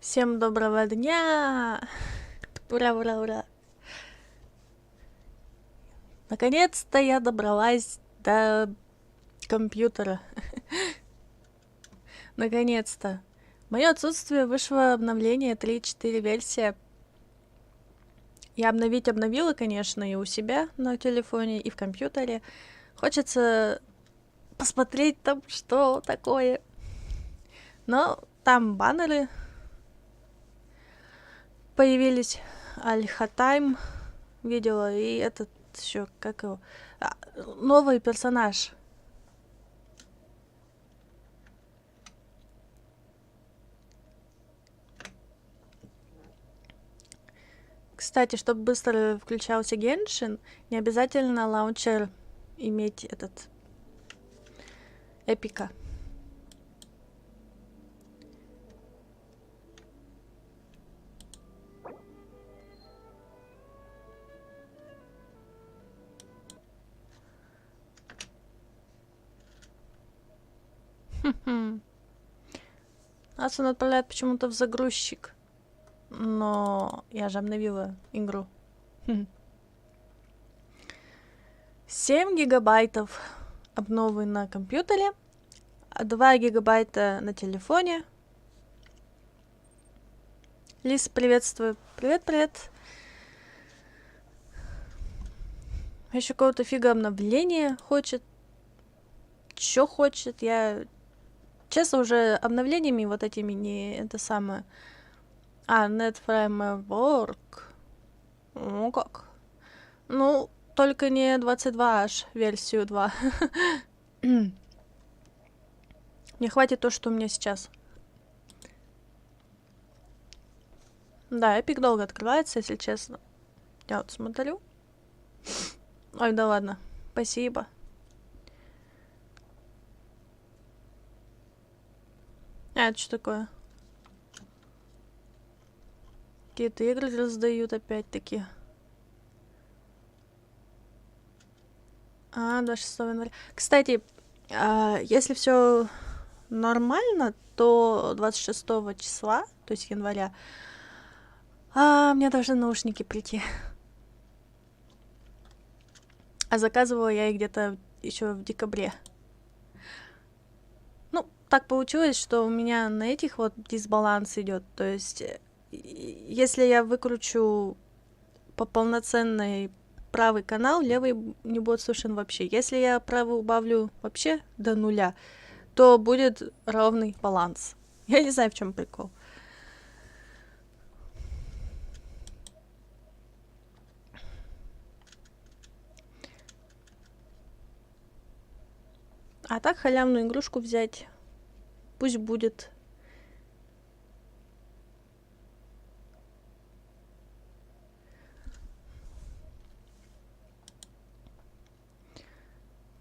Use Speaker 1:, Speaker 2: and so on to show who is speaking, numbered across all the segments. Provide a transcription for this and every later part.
Speaker 1: Всем доброго дня! Ура, ура, ура! Наконец-то я добралась до компьютера. Наконец-то. В моё отсутствие вышло обновление 3.4 версия. Я обновила, конечно, и у себя на телефоне, и в компьютере. Хочется посмотреть там, что такое. Но там баннеры появились. Альхатайм видела, и этот еще, как его, новый персонаж. Кстати, чтобы быстро включался Genshin, не обязательно лаунчер иметь этот эпика. Нас он отправляет почему-то в загрузчик. Но я же обновила игру. 7 гигабайтов обновы на компьютере, 2 гигабайта на телефоне. Лиз, приветствую. Привет. Еще какого-то фига обновления хочет. Чё хочет? Я, честно, уже обновлениями вот этими не это самое. Net Framework. Ну как? Ну, только не 22H, версию 2. Не хватит то, что у меня сейчас. Да, эпик долго открывается, если честно. Я вот смотрю. Ой, да ладно. Спасибо. Это что такое? Какие-то игры раздают опять-таки. 26 января. Кстати, если все нормально, то 26 числа, то есть января, мне должны наушники прийти. А заказывала я их где-то еще в декабре. Ну, так получилось, что у меня на этих вот дисбаланс идет. То есть, если я выкручу по полноценной правый канал, левый не будет слышен вообще. Если я правый убавлю вообще до нуля, то будет ровный баланс. Я не знаю, в чем прикол. А так халявную игрушку взять, пусть будет.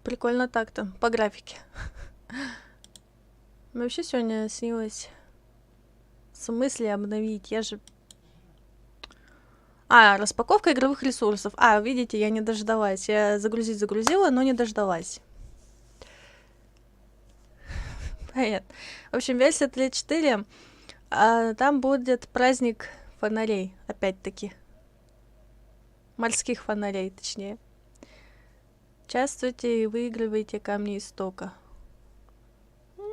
Speaker 1: Прикольно так-то, по графике. Мне вообще сегодня снилось в смысле обновить. Я же... распаковка игровых ресурсов. Видите, я не дождалась. Я загрузила, но не дождалась. Понятно. В общем, версия 3.4. Там будет праздник фонарей, опять-таки. Морских фонарей, точнее. Участвуйте и выигрывайте камни истока.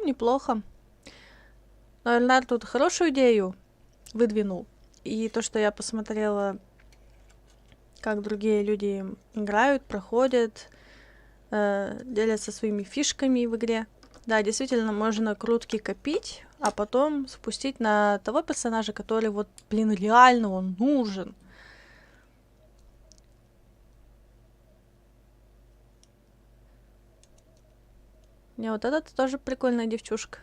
Speaker 1: Неплохо. Но Эльнар тут хорошую идею выдвинул. И то, что я посмотрела, как другие люди играют, проходят, делятся своими фишками в игре. Да, действительно, можно крутки копить, а потом спустить на того персонажа, который вот, реально он нужен. Не, вот этот тоже прикольная девчушка.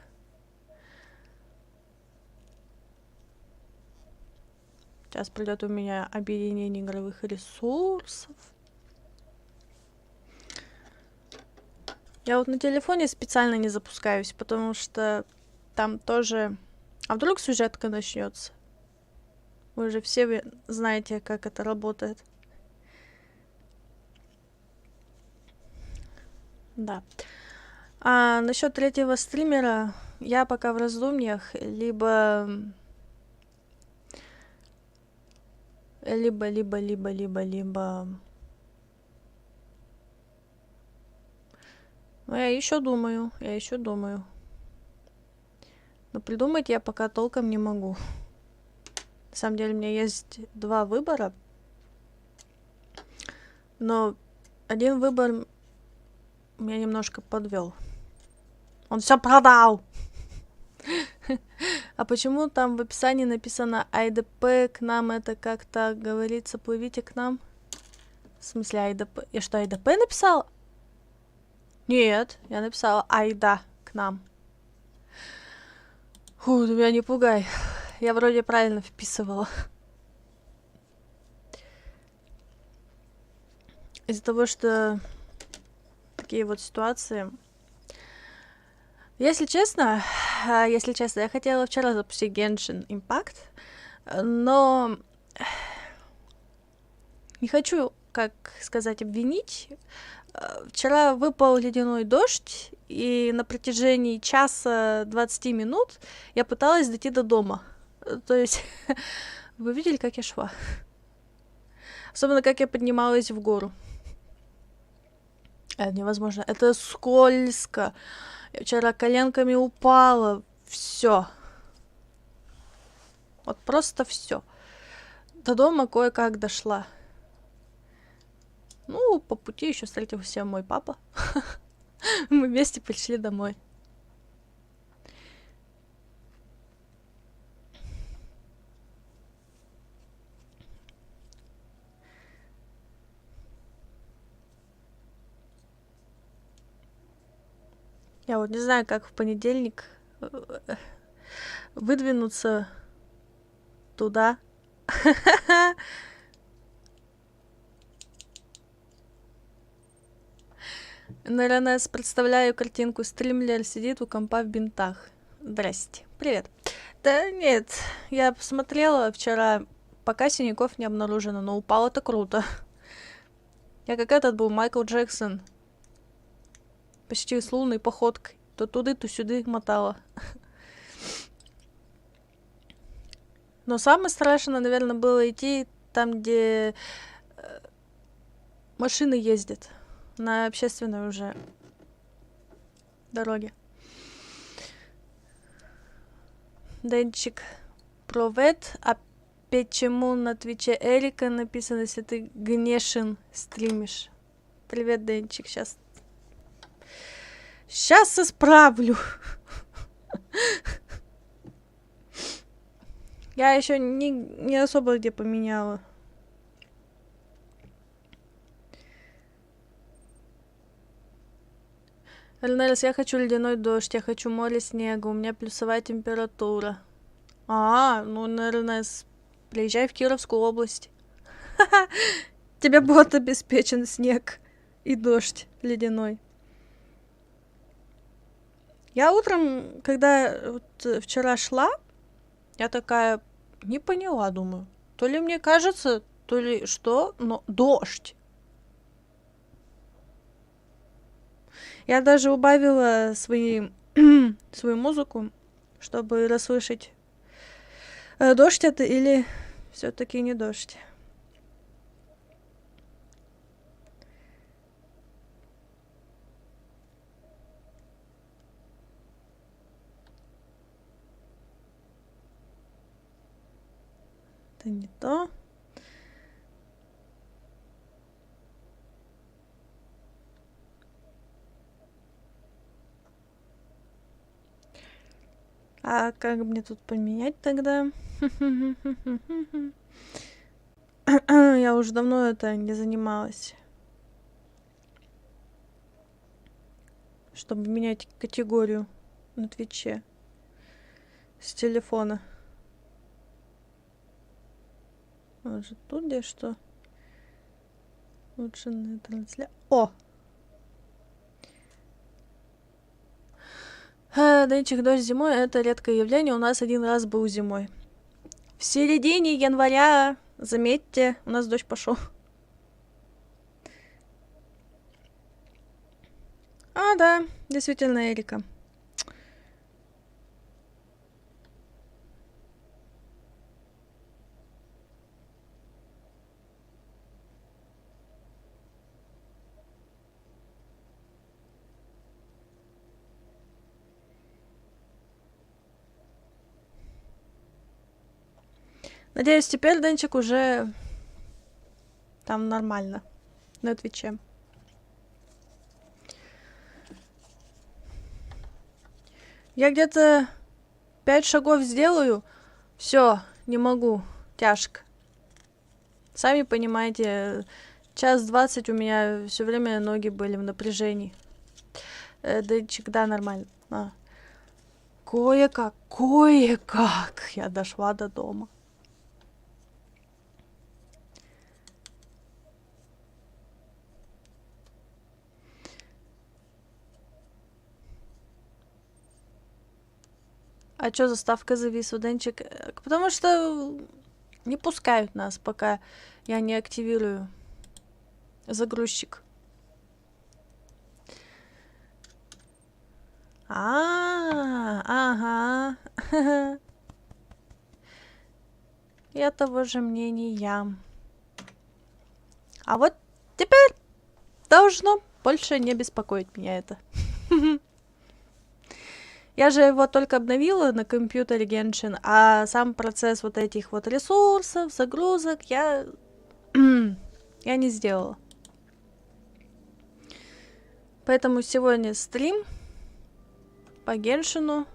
Speaker 1: Сейчас придет у меня объединение игровых ресурсов. Я вот на телефоне специально не запускаюсь, потому что там тоже... А вдруг сюжетка начнется? Вы же все знаете, как это работает. Да. А насчет третьего стримера я пока в раздумьях. Либо Либо. Ну, я еще думаю. Но придумать я пока толком не могу. На самом деле у меня есть два выбора. Но один выбор меня немножко подвел. Он все продал! А почему там в описании написано айда к нам? Это как-то говорится, плывите к нам? В смысле айда? Я что, айда написала? Нет, я написала айда к нам. Фу, ты меня не пугай. Я вроде правильно вписывала. Из-за того, что такие вот ситуации. Если честно, я хотела вчера запустить Genshin Impact, но не хочу, как сказать, обвинить. Вчера выпал ледяной дождь, и на протяжении часа 20 минут я пыталась дойти до дома. То есть, вы видели, как я шла? Особенно, как я поднималась в гору. Это невозможно. Это скользко. Я вчера коленками упала. Все. Вот просто все. До дома кое-как дошла. Ну, по пути еще встретился мой папа. Мы вместе пришли домой. Я вот не знаю, как в понедельник выдвинуться туда. Наверное, представляю картинку. Стримлер сидит у компа в бинтах. Здрасте. Привет. Да нет, я посмотрела вчера, пока синяков не обнаружено, но упал это круто. Я как этот был, Майкл Джексон. Почти с лунной походкой. То туды, то сюды мотала. Но самое страшное, наверное, было идти там, где машины ездят. На общественной уже дороге. Денчик, привет. А почему на твиче Эрика написано, если ты Гнешин стримишь? Привет, Денчик, сейчас исправлю. Я еще не особо где поменяла. Эльнерс, я хочу ледяной дождь, я хочу море снега, у меня плюсовая температура. Ну, Эльнерс, приезжай в Кировскую область. Тебе будет обеспечен снег и дождь ледяной. Я утром, когда вот вчера шла, я такая, не поняла, думаю. То ли мне кажется, то ли что, но дождь. Я даже убавила свою музыку, чтобы расслышать, дождь это или все-таки не дождь. Это не то. А как мне тут поменять тогда? Я уже давно это не занималась. Чтобы менять категорию на Твиче с телефона. Может, тут где что? Лучше на трансляции. О! Денчик, дождь зимой — это редкое явление. У нас один раз был зимой. В середине января, заметьте, у нас дождь пошел. Да, действительно, Эрика. Надеюсь, теперь Денчик уже там нормально на Твиче. Я где-то 5 шагов сделаю. Все, не могу. Тяжко. Сами понимаете, 1:20 у меня все время ноги были в напряжении. Денчик, да, нормально. Кое-как я дошла до дома. А чё заставка зависла, Денчик? Потому что не пускают нас, пока я не активирую загрузчик. Ага. Я того же мнения. А вот теперь должно больше не беспокоить меня это. Я же его только обновила на компьютере Genshinne, а сам процесс вот этих вот ресурсов, загрузок я не сделала. Поэтому сегодня стрим по Genshin'у.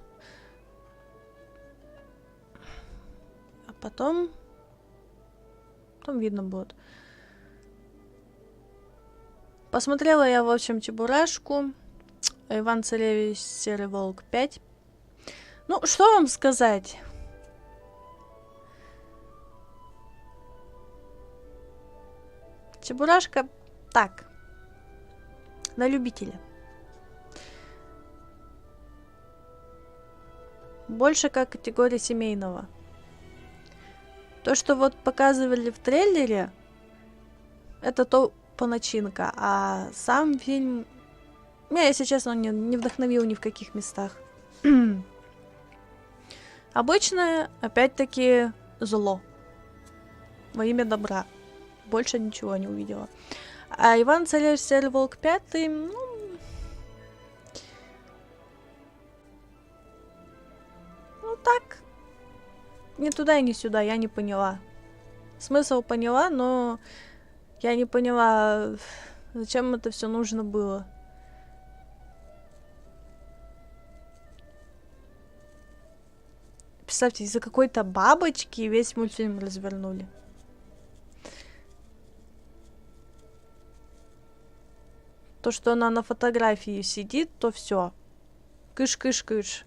Speaker 1: А потом видно будет. Посмотрела я, в общем, Чебурашку. Иван Царевич, Серый Волк 5. Ну, что вам сказать? Чебурашка так. На любителя. Больше как категория семейного. То, что вот показывали в трейлере, это то начинка. А сам фильм меня, если честно, он не вдохновил ни в каких местах. Обычное, опять-таки, зло. Во имя добра. Больше ничего не увидела. А Иван Царевич, Серый Волк 5, ну так. Ни туда и ни сюда, я не поняла. Смысл поняла, но я не поняла, зачем это все нужно было. Представьте, из-за какой-то бабочки весь мультфильм развернули. То, что она на фотографии сидит, то все. Кыш-кыш-кыш.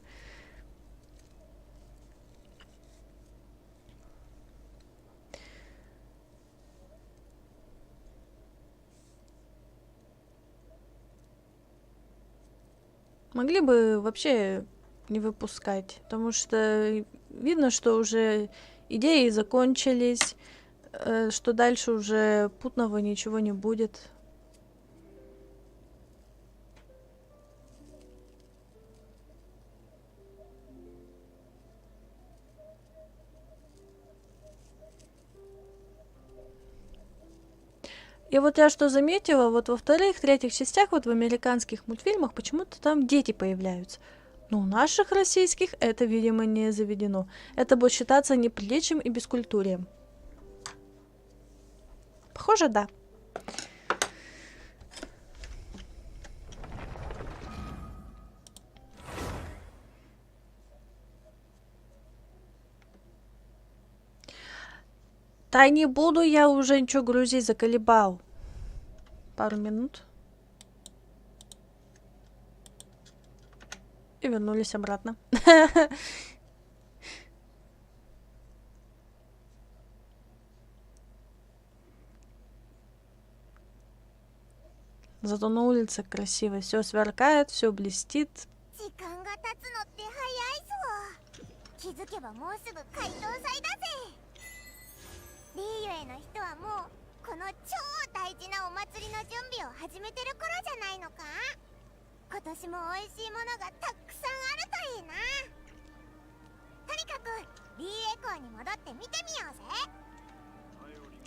Speaker 1: Могли бы вообще не выпускать, потому что видно, что уже идеи закончились, что дальше уже путного ничего не будет. И вот я что заметила, вот во вторых, третьих частях, вот в американских мультфильмах почему-то там дети появляются. Но у наших российских это, видимо, не заведено. Это будет считаться неприличием и бескультурием. Похоже, да. Да не буду я уже ничего грузить, заколебал. Пару минут. И вернулись обратно. Зато на улице красиво. Все сверкает, все блестит.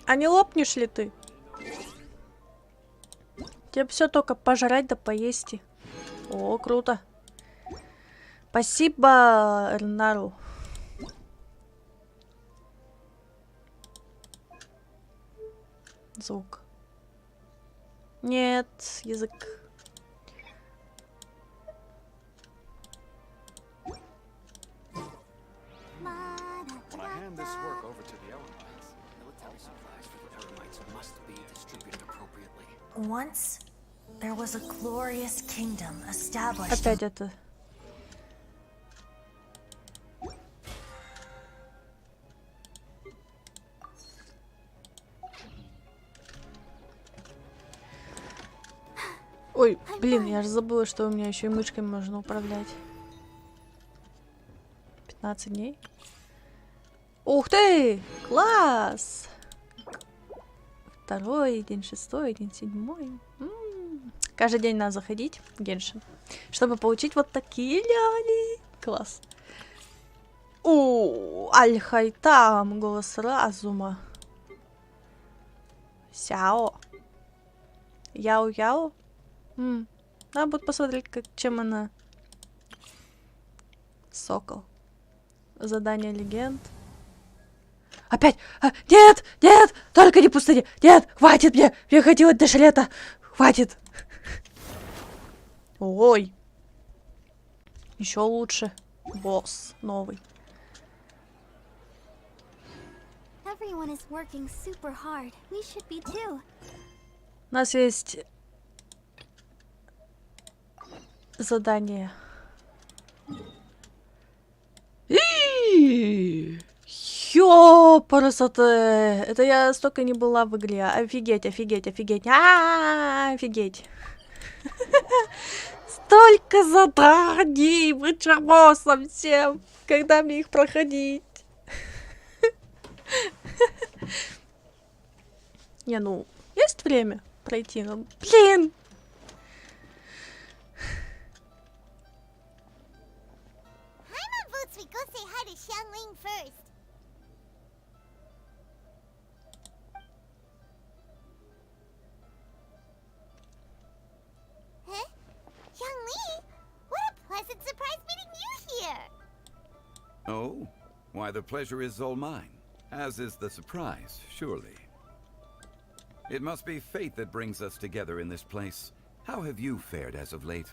Speaker 1: А не лопнешь ли ты? Тебе все только пожрать да поесть. О, круто. Спасибо, Эрнару. Звук. Нет, язык.
Speaker 2: When I hand this work over to the Eremites, military supplies for the Eremites must be distributed appropriately.
Speaker 3: Once, there was a glorious kingdom established.
Speaker 1: Опять это. Ой, блин, я же забыла, что у меня еще и мышкой можно управлять. 15 дней. Ух ты! Класс! Второй, день шестой, день седьмой. Каждый день надо заходить в Genshin, чтобы получить вот такие ляли. Класс. Аль-Хайтам, голос разума. Сяо. Яо-яо. Надо будет посмотреть, чем она. Сокол. Задание легенд. Опять! Нет! Нет! Только не пустыня! Нет! Хватит мне! Мне хотелось до шлета! Хватит! Ой! Еще лучше. Босс новый.
Speaker 4: Everyone is working super hard. We should be too.
Speaker 1: У нас есть задание. Ёпарасоте! Это я столько не была в игре. Офигеть, офигеть, офигеть. Офигеть. Столько заданий! Вы чего совсем? Когда мне их проходить? Не, ну, есть время пройти, но, блин!
Speaker 4: Paimon votes we go say hi to Xiangling first. Huh? Xiangling? What a pleasant surprise meeting you here!
Speaker 5: Oh? Why, the pleasure is all mine. As is the surprise, surely. It must be fate that brings us together in this place. How have you fared as of late?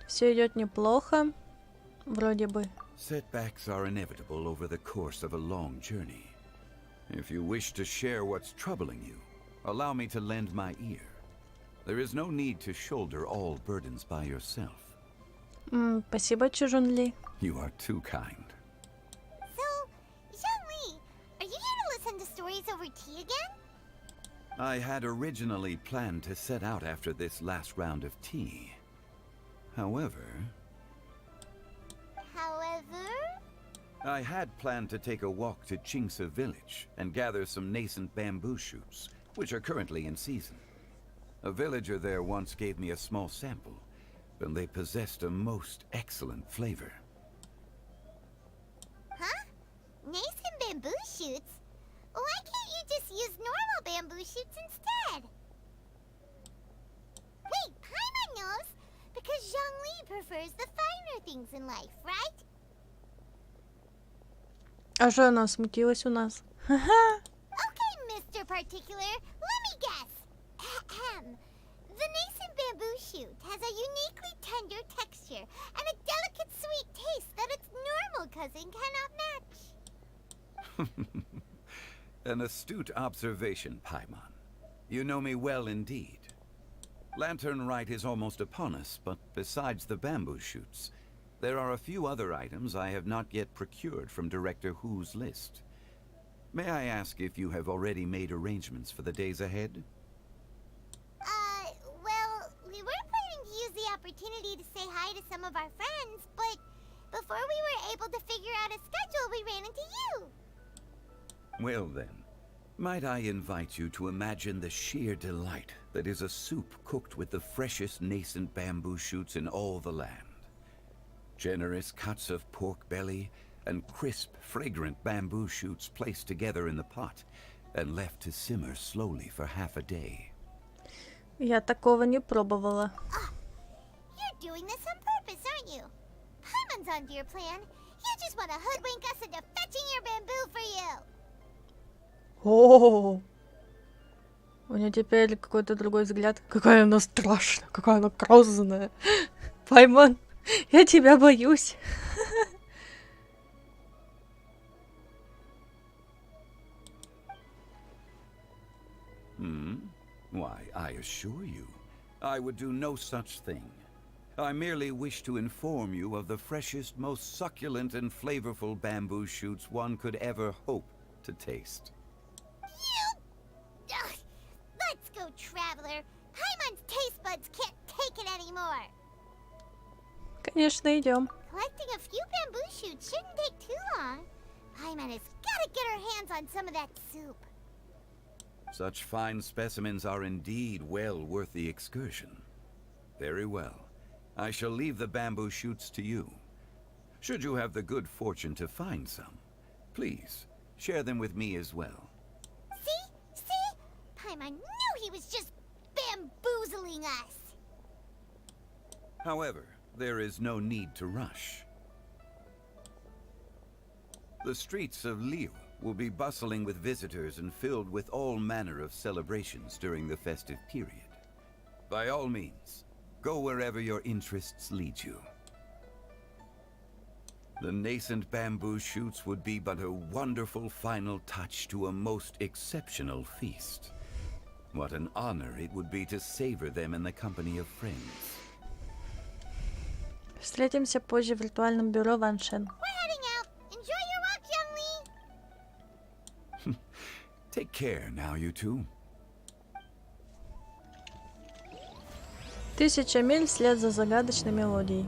Speaker 1: Все идет неплохо. Вроде бы.
Speaker 5: Setbacks are inevitable over the course of a long journey. If you wish to share what's troubling you, allow me to lend my ear. There is no need to shoulder all burdens by yourself.
Speaker 1: Спасибо, Чжунли.
Speaker 5: You are too kind.
Speaker 4: So, Xiangling, are you here to listen to stories over tea again?
Speaker 5: I had originally planned to set out after this last round of tea. However, I had planned to take a walk to Qingse village and gather some nascent bamboo shoots, which are currently in season. A villager there once gave me a small sample, and they possessed a most excellent flavor.
Speaker 4: Huh? Nascent bamboo shoots? Why can't you just use normal bamboo shoots instead? Wait, Paimon knows! Because Zhongli prefers the finer things in life, right?
Speaker 1: А что она смутилась у нас? Ха-ха!
Speaker 4: Okay, Mr. Particular, let me guess. Ahem. The nascent bamboo shoot has a uniquely tender texture and a delicate sweet taste that its normal cousin cannot match.
Speaker 5: An astute observation, Paimon. You know me well indeed. Lantern Rite is almost upon us, but besides the bamboo shoots, there are a few other items I have not yet procured from Director Hu's list. May I ask if you have already made arrangements for the days ahead?
Speaker 4: Well, we were planning to use the opportunity to say hi to some of our friends, but before we were able to figure out a schedule, we ran into you.
Speaker 5: Well then, might I invite you to imagine the sheer delight that is a soup cooked with the freshest nascent bamboo shoots in all the land. Generous cuts of pork belly and crisp, fragrant bamboo shoots placed together in the pot and left to simmer slowly for half a day.
Speaker 1: Я такого не пробовала.
Speaker 4: You're doing this on purpose, aren't you? Paimon's onto your plan. You just want to hoodwink us into fetching your bamboo for you.
Speaker 1: О, У нее теперь какой-то другой взгляд. Какая она страшная, какая она грозная. Пайман, я тебя боюсь.
Speaker 5: Why, I assure you, I would do no such thing. I merely wish to inform you of the freshest, most succulent and flavorful bamboo shoots one could ever hope to taste.
Speaker 4: Ugh. Let's go, traveler. Paimon's taste buds can't take it anymore.
Speaker 1: Конечно, идем.
Speaker 4: Collecting a few bamboo shoots shouldn't take too long. Paimon has gotta get her hands on some of that soup.
Speaker 5: Such fine specimens are indeed well worth the excursion. Very well. I shall leave the bamboo shoots to you. Should you have the good fortune to find some, please share them with me as well.
Speaker 4: See? Paimon knew he was just bamboozling us.
Speaker 5: However, there is no need to rush. The streets of Lille will be bustling with visitors and filled with all manner of celebrations during the festive period. By all means, go wherever your interests lead you. The nascent bamboo shoots would be but a wonderful final touch to a most exceptional feast. What an honor it would be to savor them in the company of friends.
Speaker 1: Встретимся позже в ритуальном бюро Ваншен.
Speaker 4: We're heading out. Enjoy your walk, young Lee.
Speaker 5: Take care now, you two.
Speaker 1: 1000 миль вслед за загадочной мелодией.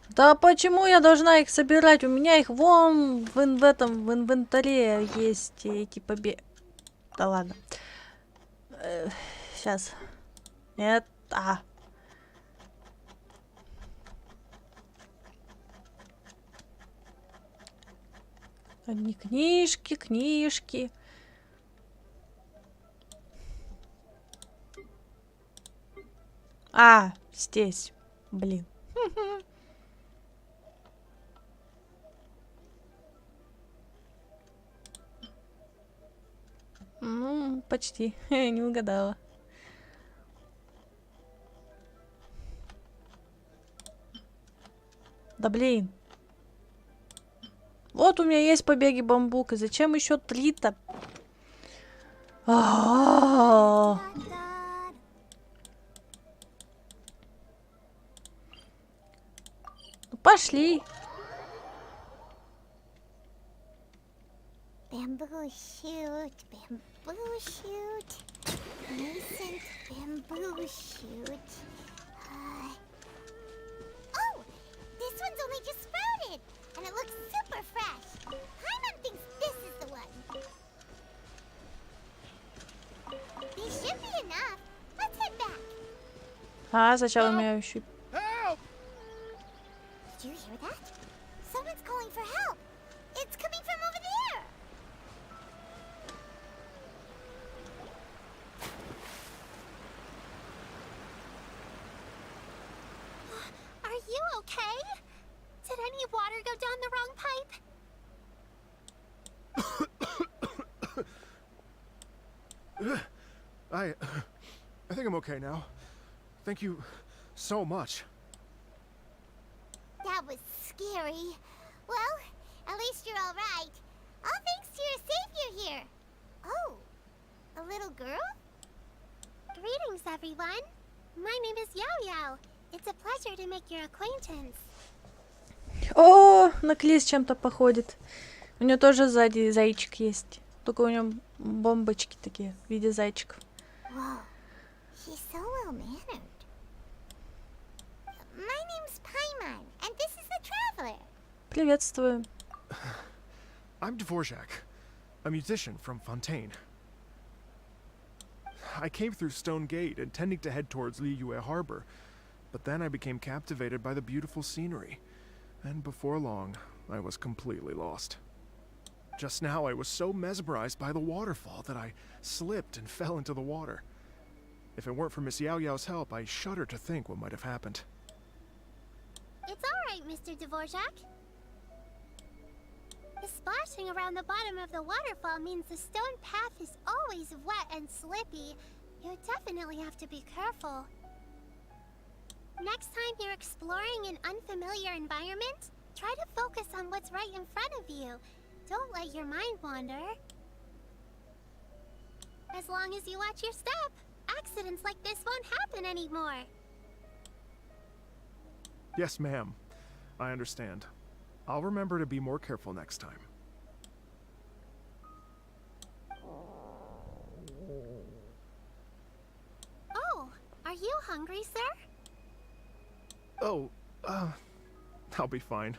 Speaker 1: Да почему я должна их собирать? У меня их вон в инвентаре есть эти Да ладно. Сейчас. Нет. Одни книжки. Здесь. Блин. Ну, почти. Не угадала. Да блин. Вот у меня есть побеги бамбука. Зачем еще 3-то? Ну, пошли.
Speaker 4: Bamboo shoot. Nascent bamboo shoot. Oh! This one's only just sprouted, and it looks super fresh. Paimon thinks this is the one. These should be enough. Let's head back.
Speaker 1: Сначала у меня еще...
Speaker 2: Help!
Speaker 4: Did you hear that? Someone's calling for help. It's coming from over there. Are you okay? Did any water go down the wrong pipe?
Speaker 2: I think I'm okay now. Thank you so much.
Speaker 4: That was scary. Well, at least you're all right. All thanks to your savior here. Oh, a little girl? Greetings, everyone. My name is Yao Yao. It's a pleasure to make your acquaintance.
Speaker 1: О, на Кли с чем-то походит. У нее тоже сзади зайчик есть. Только у нее бомбочки такие в виде зайчиков.
Speaker 4: Whoa, she's so well-mannered. My name's Paimon, and this is the traveler.
Speaker 1: Приветствую.
Speaker 2: I'm Dvorak, a musician from Fontaine. I came through Stone Gate intending to head towards Liyue Harbor, but then I became captivated by the beautiful scenery, and before long, I was completely lost. Just now, I was so mesmerized by the waterfall that I slipped and fell into the water. If it weren't for Miss Yao Yao's help, I shudder to think what might have happened.
Speaker 4: It's all right, Mr. Dvorak. The splashing around the bottom of the waterfall means the stone path is always wet and slippy. You definitely have to be careful. Next time you're exploring an unfamiliar environment, try to focus on what's right in front of you. Don't let your mind wander. As long as you watch your step, accidents like this won't happen anymore.
Speaker 2: Yes, ma'am. I understand. I'll remember to be more careful next time.
Speaker 4: Oh, are you hungry, sir?
Speaker 2: Oh, I'll be fine.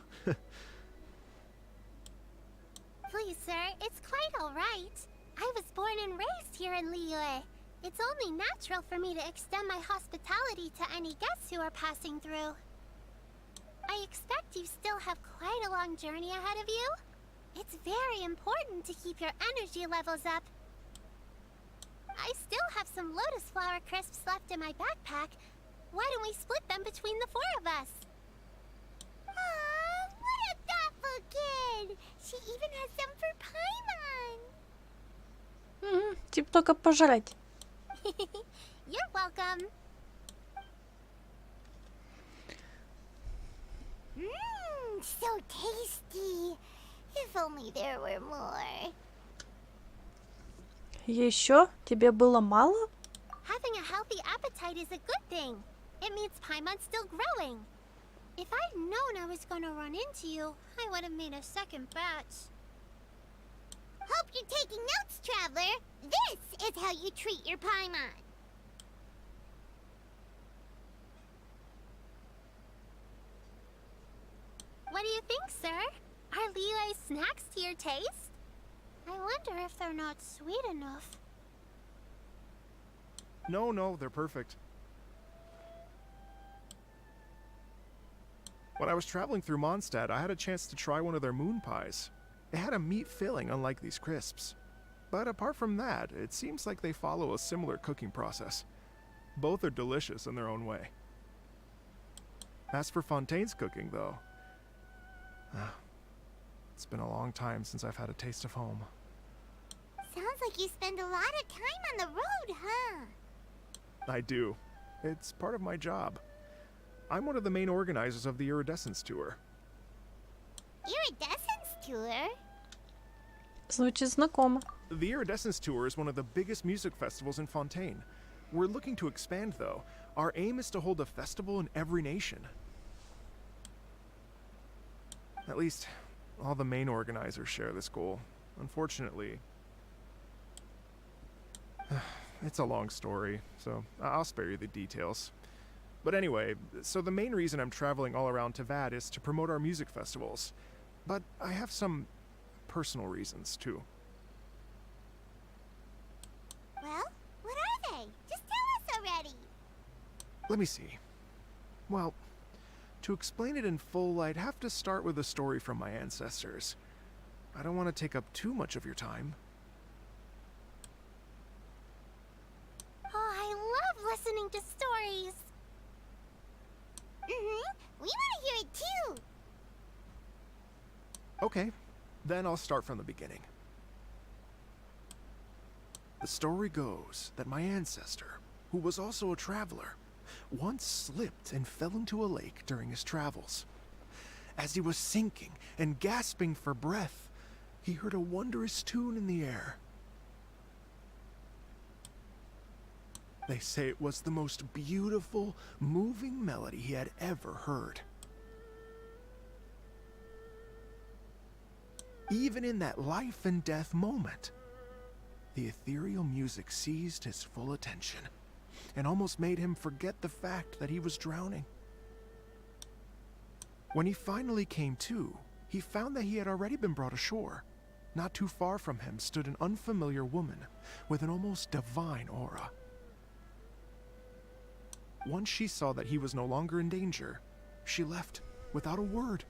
Speaker 4: Please, sir, it's quite all right. I was born and raised here in Liyue. It's only natural for me to extend my hospitality to any guests who are passing through. I expect you still have quite a long journey ahead of you. It's very important to keep your energy levels up. I still have some lotus flower crisps left in my backpack. Why don't we split them between the 4 of us? Aw, what a thoughtful kid! She even has some for Paimon!
Speaker 1: Типа только пожрать.
Speaker 4: You're welcome. Mmm, so tasty. If only there were more.
Speaker 1: Еще? Тебе было мало?
Speaker 4: Having a healthy appetite is a good thing. It means Paimon's still growing. If I'd known I was gonna run into you, I would have made a second batch. Hope you're taking notes, Traveler. This is how you treat your Paimon. What do you think, sir? Are Liyue snacks to your taste? I wonder if they're not sweet enough.
Speaker 2: No, they're perfect. When I was traveling through Mondstadt, I had a chance to try one of their moon pies. It had a meat filling, unlike these crisps. But apart from that, it seems like they follow a similar cooking process. Both are delicious in their own way. As for Fontaine's cooking, though, it's been a long time since I've had a taste of home.
Speaker 4: Sounds like you spend a lot of time on the road, huh?
Speaker 2: I do. It's part of my job. I'm one of the main organizers of the Iridescence Tour.
Speaker 4: Iridescence Tour?
Speaker 1: Звучит знакомо.
Speaker 2: The Iridescence Tour is one of the biggest music festivals in Fontaine. We're looking to expand, though. Our aim is to hold a festival in every nation. At least, all the main organizers share this goal. Unfortunately, it's a long story, so I'll spare you the details. But anyway, so the main reason I'm traveling all around Tavad is to promote our music festivals. But I have some personal reasons, too.
Speaker 4: Well, what are they? Just tell us already.
Speaker 2: Let me see. Well, to explain it in full, I'd have to start with a story from my ancestors. I don't want to take up too much of your time.
Speaker 4: Oh, I love listening to stories. We want to hear it too.
Speaker 2: Okay, then I'll start from the beginning. The story goes that my ancestor, who was also a traveler, once slipped and fell into a lake during his travels. As he was sinking and gasping for breath, he heard a wondrous tune in the air. They say it was the most beautiful, moving melody he had ever heard. Even in that life and death moment, the ethereal music seized his full attention and almost made him forget the fact that he was drowning. When he finally came to, he found that he had already been brought ashore. Not too far from him stood an unfamiliar woman with an almost divine aura. Once she saw that he was no longer in danger, she left without a word.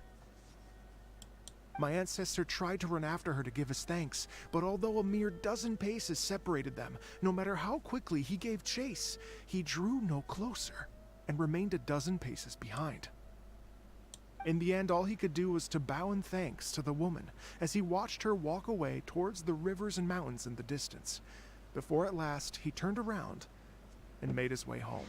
Speaker 2: My ancestor tried to run after her to give his thanks, but although a mere dozen paces separated them, no matter how quickly he gave chase, he drew no closer and remained a dozen paces behind. In the end, all he could do was to bow in thanks to the woman as he watched her walk away towards the rivers and mountains in the distance, before at last he turned around and made his way home.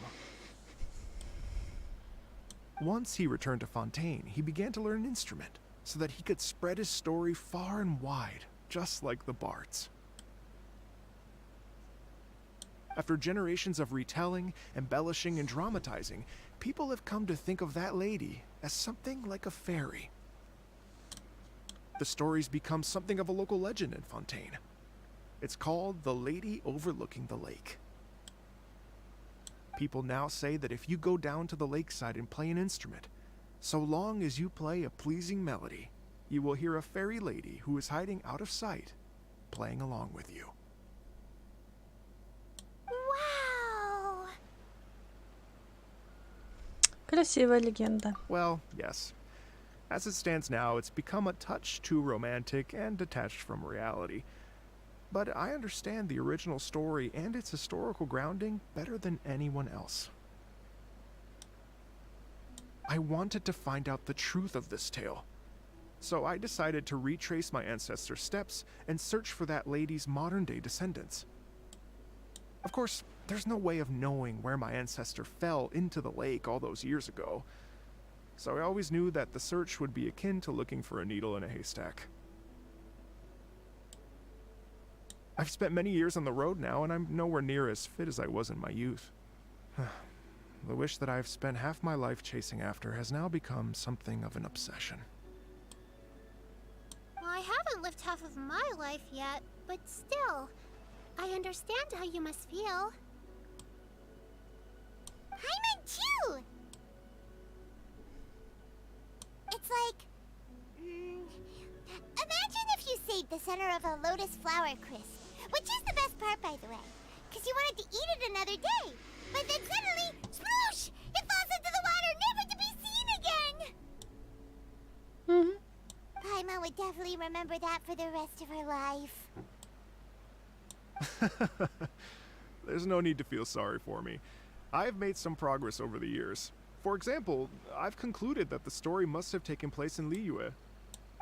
Speaker 2: Once he returned to Fontaine, he began to learn an instrument so that he could spread his story far and wide, just like the bards. After generations of retelling, embellishing, and dramatizing, people have come to think of that lady as something like a fairy. The story's become something of a local legend in Fontaine. It's called the Lady Overlooking the Lake. People now say that if you go down to the lakeside and play an instrument, so long as you play a pleasing melody, you will hear a fairy lady who is hiding out of sight, playing along with you.
Speaker 4: Wow!
Speaker 1: Красивая легенда.
Speaker 2: Well, yes. As it stands now, it's become a touch too romantic and detached from reality. But I understand the original story and its historical grounding better than anyone else. I wanted to find out the truth of this tale, so I decided to retrace my ancestors' steps and search for that lady's modern-day descendants. Of course, there's no way of knowing where my ancestor fell into the lake all those years ago, so I always knew that the search would be akin to looking for a needle in a haystack. I've spent many years on the road now, and I'm nowhere near as fit as I was in my youth. The wish that I've spent half my life chasing after has now become something of an obsession.
Speaker 4: Well, I haven't lived half of my life yet, but still, I understand how you must feel. I'm in too! It's like... imagine if you saved the center of a lotus flower crisp, which is the best part, by the way, because you wanted to eat it another day, but then suddenly, sploosh! It falls into the water, never to be seen again! Paimon would definitely remember that for the rest of her life.
Speaker 2: There's no need to feel sorry for me. I've made some progress over the years. For example, I've concluded that the story must have taken place in Liyue.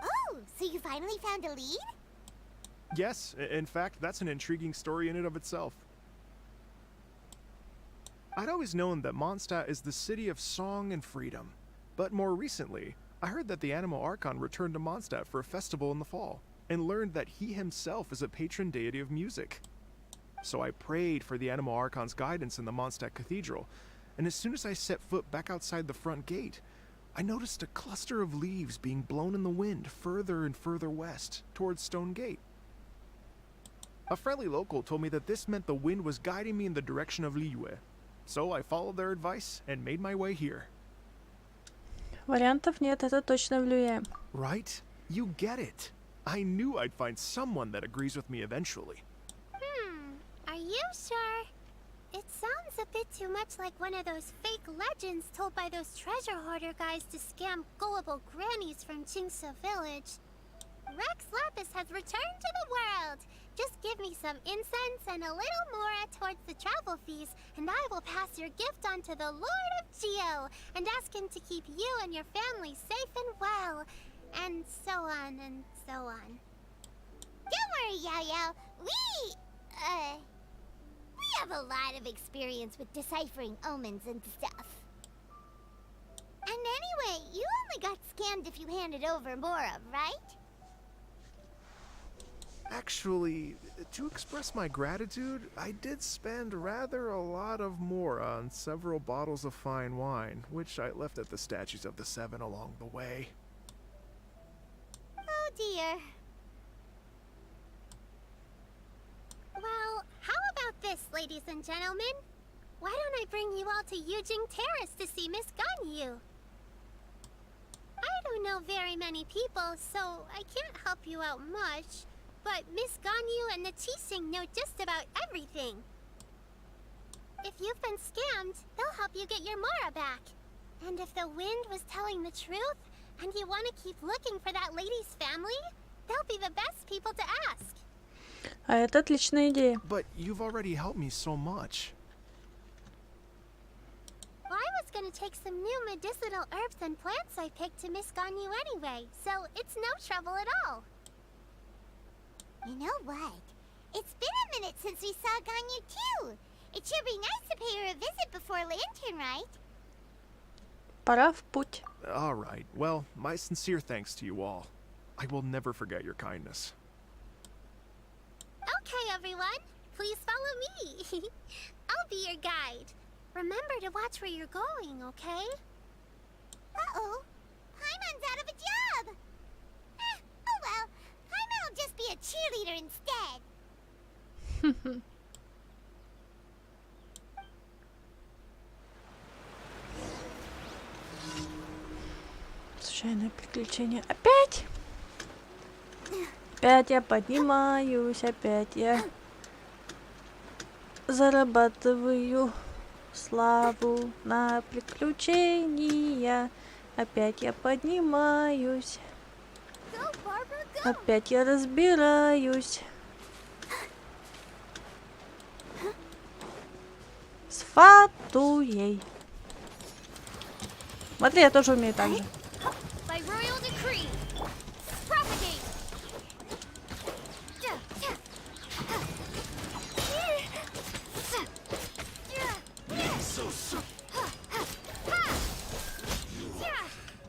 Speaker 4: Oh, so you finally found a lead?
Speaker 2: Yes, in fact, that's an intriguing story in and of itself. I'd always known that Mondstadt is the city of song and freedom, but more recently, I heard that the Animal Archon returned to Mondstadt for a festival in the fall, and learned that he himself is a patron deity of music. So I prayed for the Animal Archon's guidance in the Mondstadt Cathedral, and as soon as I set foot back outside the front gate, I noticed a cluster of leaves being blown in the wind further and further west, towards Stone Gate. A friendly local told me that this meant the wind was guiding me in the direction of Liyue, so I followed their advice and made my way here.
Speaker 1: Вариантов нет, это точно в Люе.
Speaker 2: Right? You get it. I knew I'd find someone that agrees with me eventually.
Speaker 4: Are you sure? It sounds a bit too much like one of those fake legends told by those treasure hoarder guys to scam gullible grannies from Chingsa village. Rex Lapis has returned to the world. Just give me some incense and a little more towards the travel fees, and I will pass your gift on to the Lord of Geo and ask him to keep you and your family safe and well. And so on and so on. Don't worry, Yao Yao. We have a lot of experience with deciphering omens and stuff. And anyway, you only got scammed if you handed over Mora, right?
Speaker 2: Actually, to express my gratitude, I did spend rather a lot of more on several bottles of fine wine, which I left at the statues of the Seven along the way.
Speaker 4: Oh dear. Well, how about this, ladies and gentlemen? Why don't I bring you all to Yujing Terrace to see Miss Ganyu? I don't know very many people, so I can't help you out much. But Miss Ganyu and the Qixing know just about everything. If you've been scammed, they'll help you get your Mora back. And if the wind was telling the truth, and you want to keep looking for that lady's family, they'll be the best people to ask.
Speaker 1: А это отличная идея.
Speaker 2: But you've already helped me so much.
Speaker 4: Well, I was gonna take some new medicinal herbs and plants I picked to Miss Ganyu anyway, so it's no trouble at all. You know what? It's been a minute since we saw Ganyu too. It should be nice to pay her a visit before Lantern, right?
Speaker 1: Пора в путь.
Speaker 2: All right. Well, my sincere thanks to you all. I will never forget your kindness.
Speaker 4: Okay, everyone. Please follow me. I'll be your guide. Remember to watch where you're going, okay? Uh-oh. Paimon's out of a job. Oh well. Paimon will just be a cheerleader instead.
Speaker 1: Случайное приключение. Опять? Опять я поднимаюсь, опять я зарабатываю славу на приключения. Опять я поднимаюсь.
Speaker 4: Go, Barbara, go!
Speaker 1: Опять я разбираюсь с фатуей. Смотри, я тоже умею так же.
Speaker 4: By royal decree, propagate.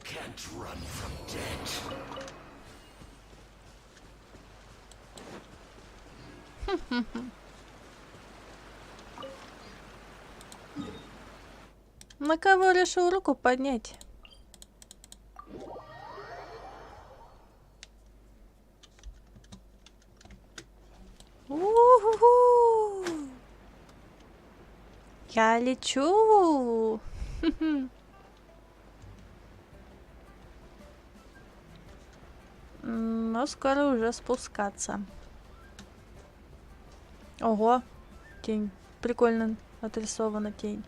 Speaker 5: Can't run from death.
Speaker 1: На кого решил руку поднять? У-ху-ху. Я лечу. Но скоро уже спускаться. Ого, тень. Прикольно отрисована тень.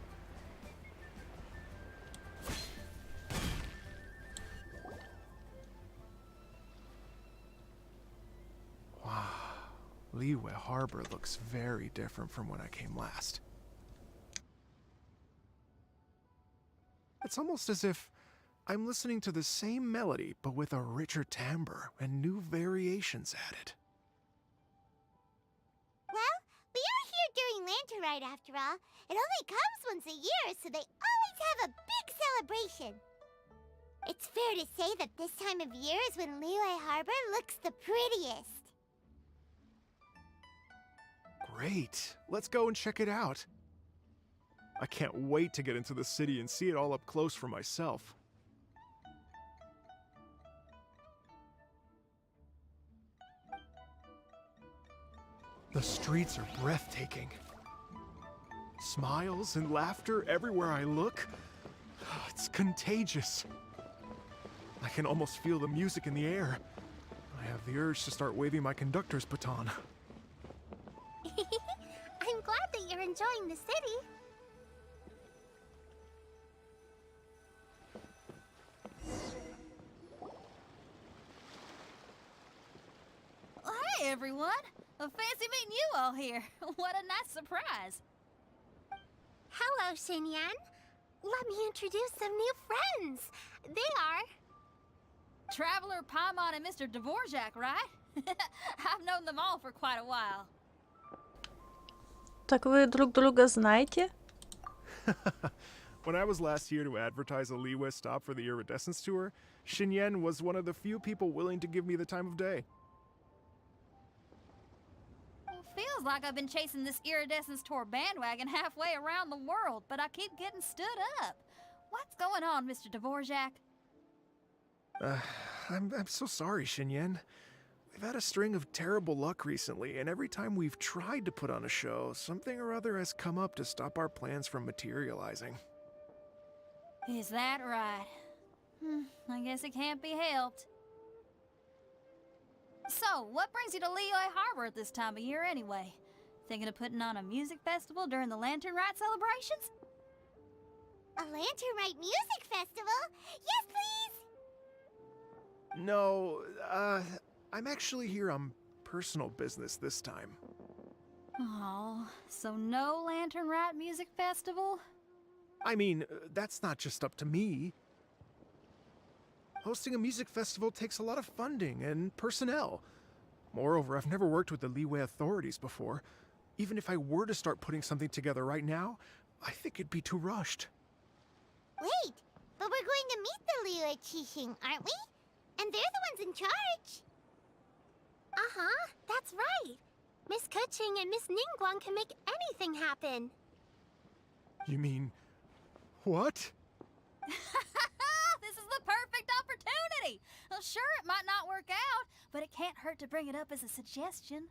Speaker 2: Liyue Harbor looks very different from when I came last. It's almost as if I'm listening to the same melody, but with a richer timbre and new variations added.
Speaker 4: Well, we are here during Lantern Rite after all. It only comes once a year, so they always have a big celebration. It's fair to say that this time of year is when Liyue Harbor looks the prettiest.
Speaker 2: Great. Let's go and check it out. I can't wait to get into the city and see it all up close for myself. The streets are breathtaking. Smiles and laughter everywhere I look. It's contagious. I can almost feel the music in the air. I have the urge to start waving my conductor's baton.
Speaker 4: I'm glad that you're enjoying the city.
Speaker 6: Hey everyone! Fancy meeting you all here. What a nice surprise.
Speaker 4: Hello, Xinyan. Let me introduce some new friends. They are...
Speaker 6: Traveler, Paimon, and Mr. Dvorak, right? I've known them all for quite a while.
Speaker 1: Так вы друг друга знаете?
Speaker 2: When I was last here to advertise a Liyue stop for the Iridescence Tour, Xinyan was one of the few people willing to give me the time of day.
Speaker 6: Well, feels like I've been chasing this Iridescence Tour bandwagon halfway around the world, but I keep getting stood up. What's going on, Mr. Dvorak?
Speaker 2: I'm so sorry, Xinyan. We've had a string of terrible luck recently, and every time we've tried to put on a show, something or other has come up to stop our plans from materializing.
Speaker 6: Is that right? I guess it can't be helped. So, what brings you to Liyue Harbor at this time of year anyway? Thinking of putting on a music festival during the Lantern Rite celebrations?
Speaker 4: A Lantern Rite music festival? Yes, please!
Speaker 2: No, I'm actually here on personal business this time.
Speaker 6: Oh, so no Lantern Rite music festival?
Speaker 2: I mean, that's not just up to me. Hosting a music festival takes a lot of funding and personnel. Moreover, I've never worked with the Liyue authorities before. Even if I were to start putting something together right now, I think it'd be too rushed.
Speaker 4: Wait, but we're going to meet the Liyue Qixing, aren't we? And they're the ones in charge.
Speaker 7: Uh-huh, that's right. Miss Keqing and Miss Ningguang can make anything happen.
Speaker 2: You mean... what?
Speaker 6: This is the perfect opportunity! Well, sure, it might not work out, but it can't hurt to bring it up as a suggestion.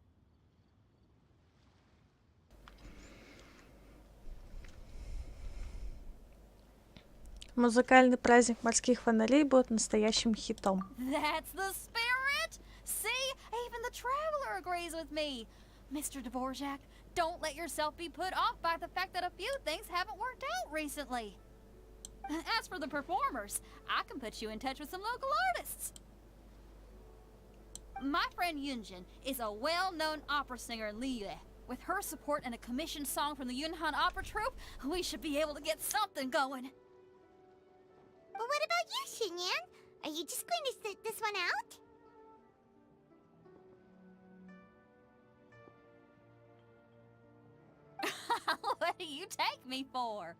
Speaker 1: Музыкальный праздник морских фонарей будет настоящим хитом.
Speaker 6: That's the spirit! See? Even the traveler agrees with me. Mr. Dvorak, don't let yourself be put off by the fact that a few things haven't worked out recently. As for the performers, I can put you in touch with some local artists. My friend Yunjin is a well-known opera singer in Liyue. With her support and a commissioned song from the Yunhan Opera Troupe, we should be able to get something going.
Speaker 4: But what about you, Xinyan? Are you just going to sit this one out?
Speaker 6: What do you take me for?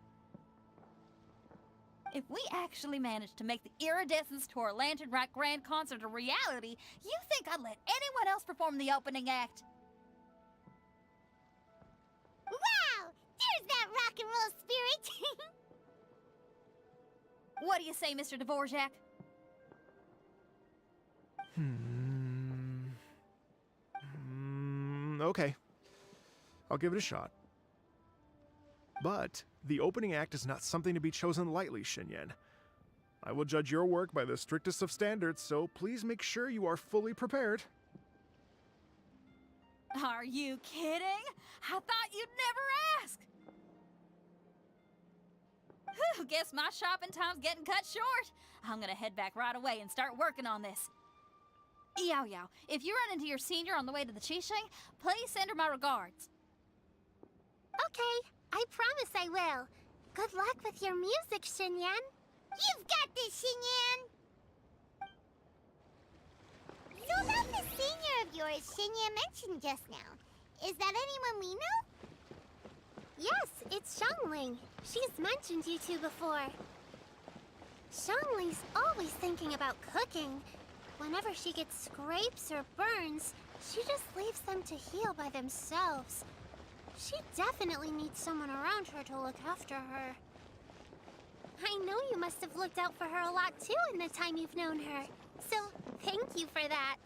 Speaker 6: If we actually managed to make the Iridescence Tour Lantern Rock Grand Concert a reality, you think I'd let anyone else perform the opening act?
Speaker 4: Wow! There's that rock and roll spirit!
Speaker 6: What do you say, Mr. Dvorak?
Speaker 2: Okay. I'll give it a shot. But the opening act is not something to be chosen lightly, Xinyan. I will judge your work by the strictest of standards, so please make sure you are fully prepared.
Speaker 6: Are you kidding? I thought you'd never ask. Whew, guess my shopping time's getting cut short. I'm gonna head back right away and start working on this. Yao Yao, if you run into your senior on the way to the Qixing, please send her my regards.
Speaker 7: Okay, I promise I will. Good luck with your music, Xinyan.
Speaker 4: You've got this, Xinyan! So about the senior of yours Xinyan mentioned just now, is that anyone we know?
Speaker 7: Yes, it's Xiangling. She's mentioned you two before. Xiangling's always thinking about cooking. Whenever she gets scrapes or burns, she just leaves them to heal by themselves. She definitely needs someone around her to look after her. I know you must have looked out for her a lot too in the time you've known her. So, thank you for that.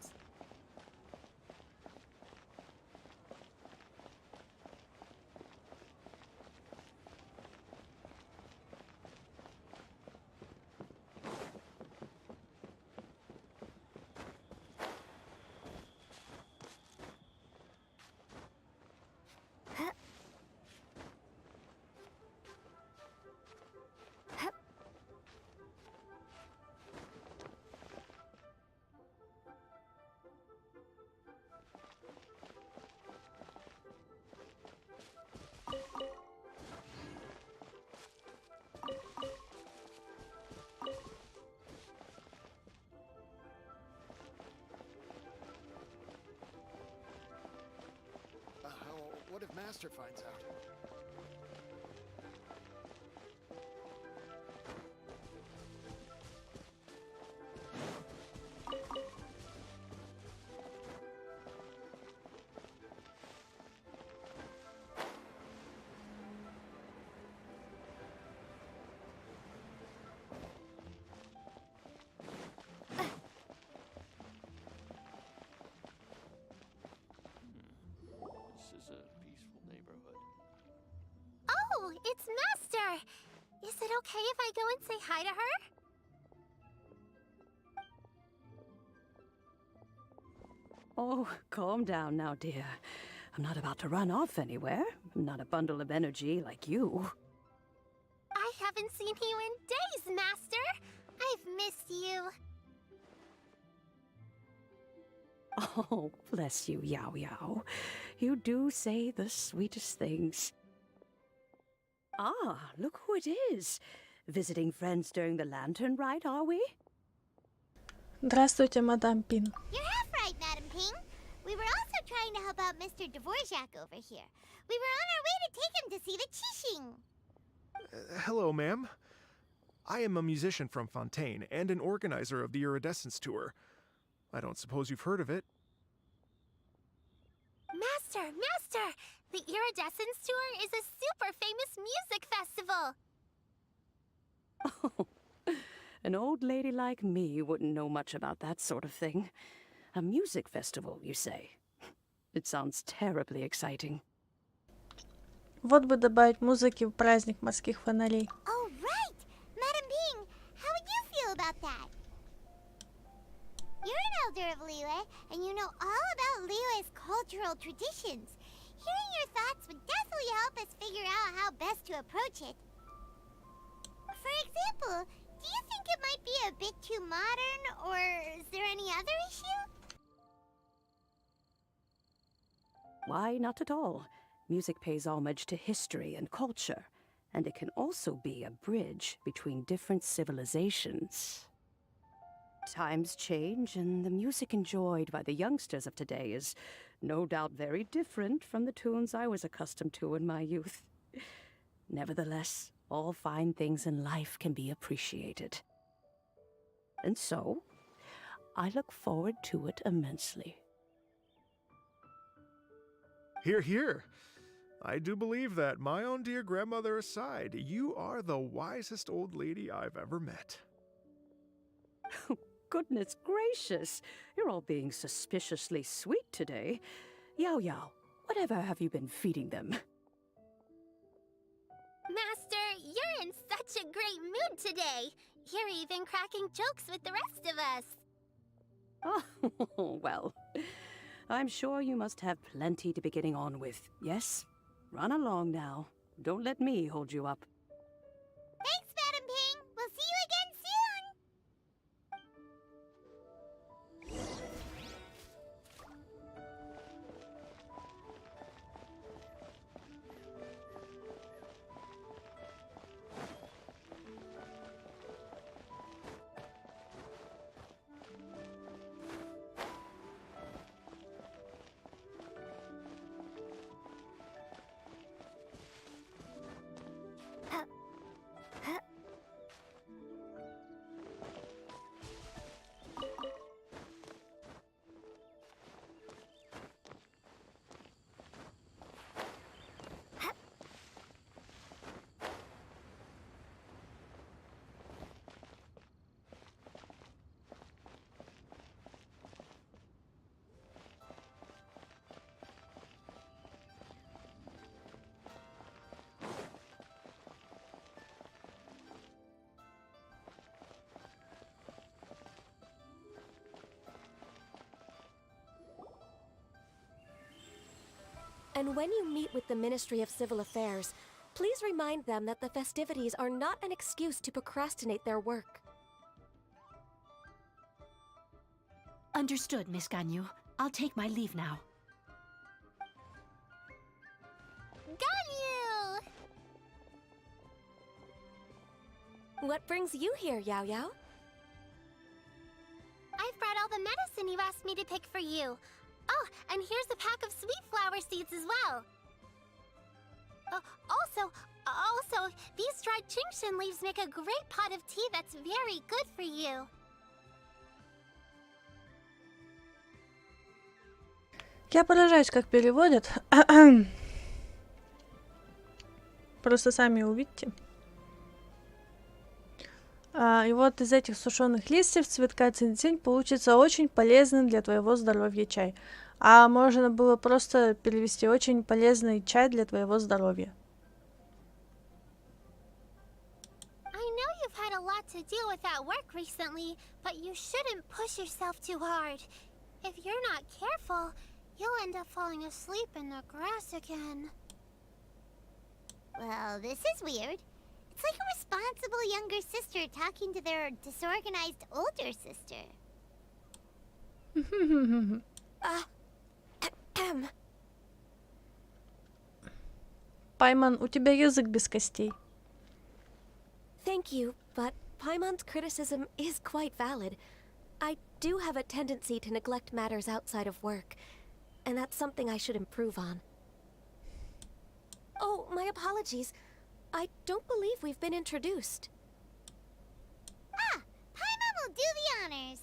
Speaker 8: What if Master finds out?
Speaker 9: This is a peaceful neighborhood.
Speaker 7: Oh, it's Master! Is it okay if I go and say hi to her?
Speaker 10: Oh, calm down now, dear. I'm not about to run off anywhere. I'm not a bundle of energy like you.
Speaker 7: I haven't seen you in days, Master! I've missed you.
Speaker 10: Oh, bless you, Yao Yao. You do say the sweetest things. Ah, look who it is. Visiting friends during the lantern rite, are we?
Speaker 1: Здравствуйте, мадам Пин.
Speaker 4: You're half right, Madam Ping. We were also trying to help out Mr. Dvorak over here. We were on our way to take him to see the Qixing.
Speaker 2: Hello, ma'am. I am a musician from Fontaine and an organizer of the Iridescence Tour. I don't suppose you've heard of it.
Speaker 7: Master! The Iridescence Tour is a super famous music festival!
Speaker 10: Oh, an old lady like me wouldn't know much about that sort of thing. A music festival, you say? It sounds terribly exciting.
Speaker 1: Вот бы добавить музыки в праздник морских фонарей.
Speaker 4: Oh, right! Madam Ping, how would you feel about that? You're an elder of Liyue, and you know all about Liyue's cultural traditions. Hearing your thoughts would definitely help us figure out how best to approach it. For example, do you think it might be a bit too modern, or is there any other issue?
Speaker 10: Why, not at all. Music pays homage to history and culture, and it can also be a bridge between different civilizations. Times change, and the music enjoyed by the youngsters of today is no doubt very different from the tunes I was accustomed to in my youth. Nevertheless, all fine things in life can be appreciated. And so, I look forward to it immensely.
Speaker 2: Hear, hear. I do believe that, my own dear grandmother aside, you are the wisest old lady I've ever met.
Speaker 10: Goodness gracious, you're all being suspiciously sweet today. Yao Yao, whatever have you been feeding them?
Speaker 7: Master, you're in such a great mood today. You're even cracking jokes with the rest of us.
Speaker 10: Oh, well, I'm sure you must have plenty to be getting on with, yes? Run along now. Don't let me hold you up.
Speaker 4: Thanks, Madam Ping. We'll see you again soon.
Speaker 11: And when you meet with the Ministry of Civil Affairs, please remind them that the festivities are not an excuse to procrastinate their work.
Speaker 12: Understood, Miss Ganyu. I'll take my leave now.
Speaker 7: Ganyu!
Speaker 11: What brings you here, Yao Yao?
Speaker 7: I've brought all the medicine you asked me to pick for you. Oh, and here's a pack of sweet flower seeds as well. Also, these dried Genshinne leaves make a great pot of tea that's very good for you.
Speaker 1: Я поражаюсь, как переводят. Просто сами увидите. И вот из этих сушеных листьев цветка цинь-цинь получится очень полезным для твоего здоровья чай. А можно было просто перевести очень полезный чай для твоего здоровья.
Speaker 7: I know you've had a lot to deal with at work recently, but you shouldn't push yourself too hard. If you're not careful, you'll end up falling asleep in the grass again.
Speaker 4: Well, this is weird. It's like a responsible younger sister talking to their disorganized older sister.
Speaker 1: Пайман, у тебя язык без костей.
Speaker 11: Thank you, but Paimon's criticism is quite valid. I do have a tendency to neglect matters outside of work, and that's something I should improve on. Oh, my apologies. I don't believe we've been introduced.
Speaker 4: Ah, Paimon will do the honors.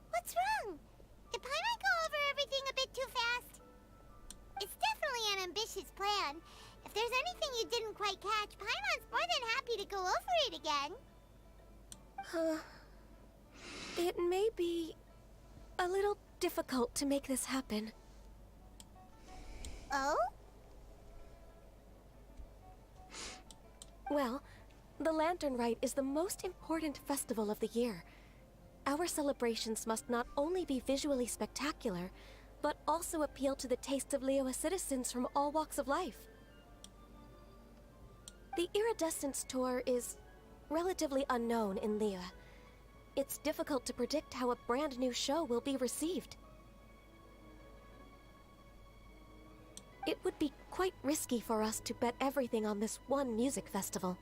Speaker 4: What's wrong? Did Paimon go over everything a bit too fast? It's definitely an ambitious plan. If there's anything you didn't quite catch, Paimon's more than happy to go over it again.
Speaker 11: It may be a little difficult to make this happen.
Speaker 4: Oh?
Speaker 11: Well, the Lantern Rite is the most important festival of the year. Our celebrations must not only be visually spectacular, but also appeal to the tastes of Liyue citizens from all walks of life. The Iridescence Tour is relatively unknown in Liyue. It's difficult to predict how a brand new show will be received. It would be quite risky for us to bet everything on this one music festival.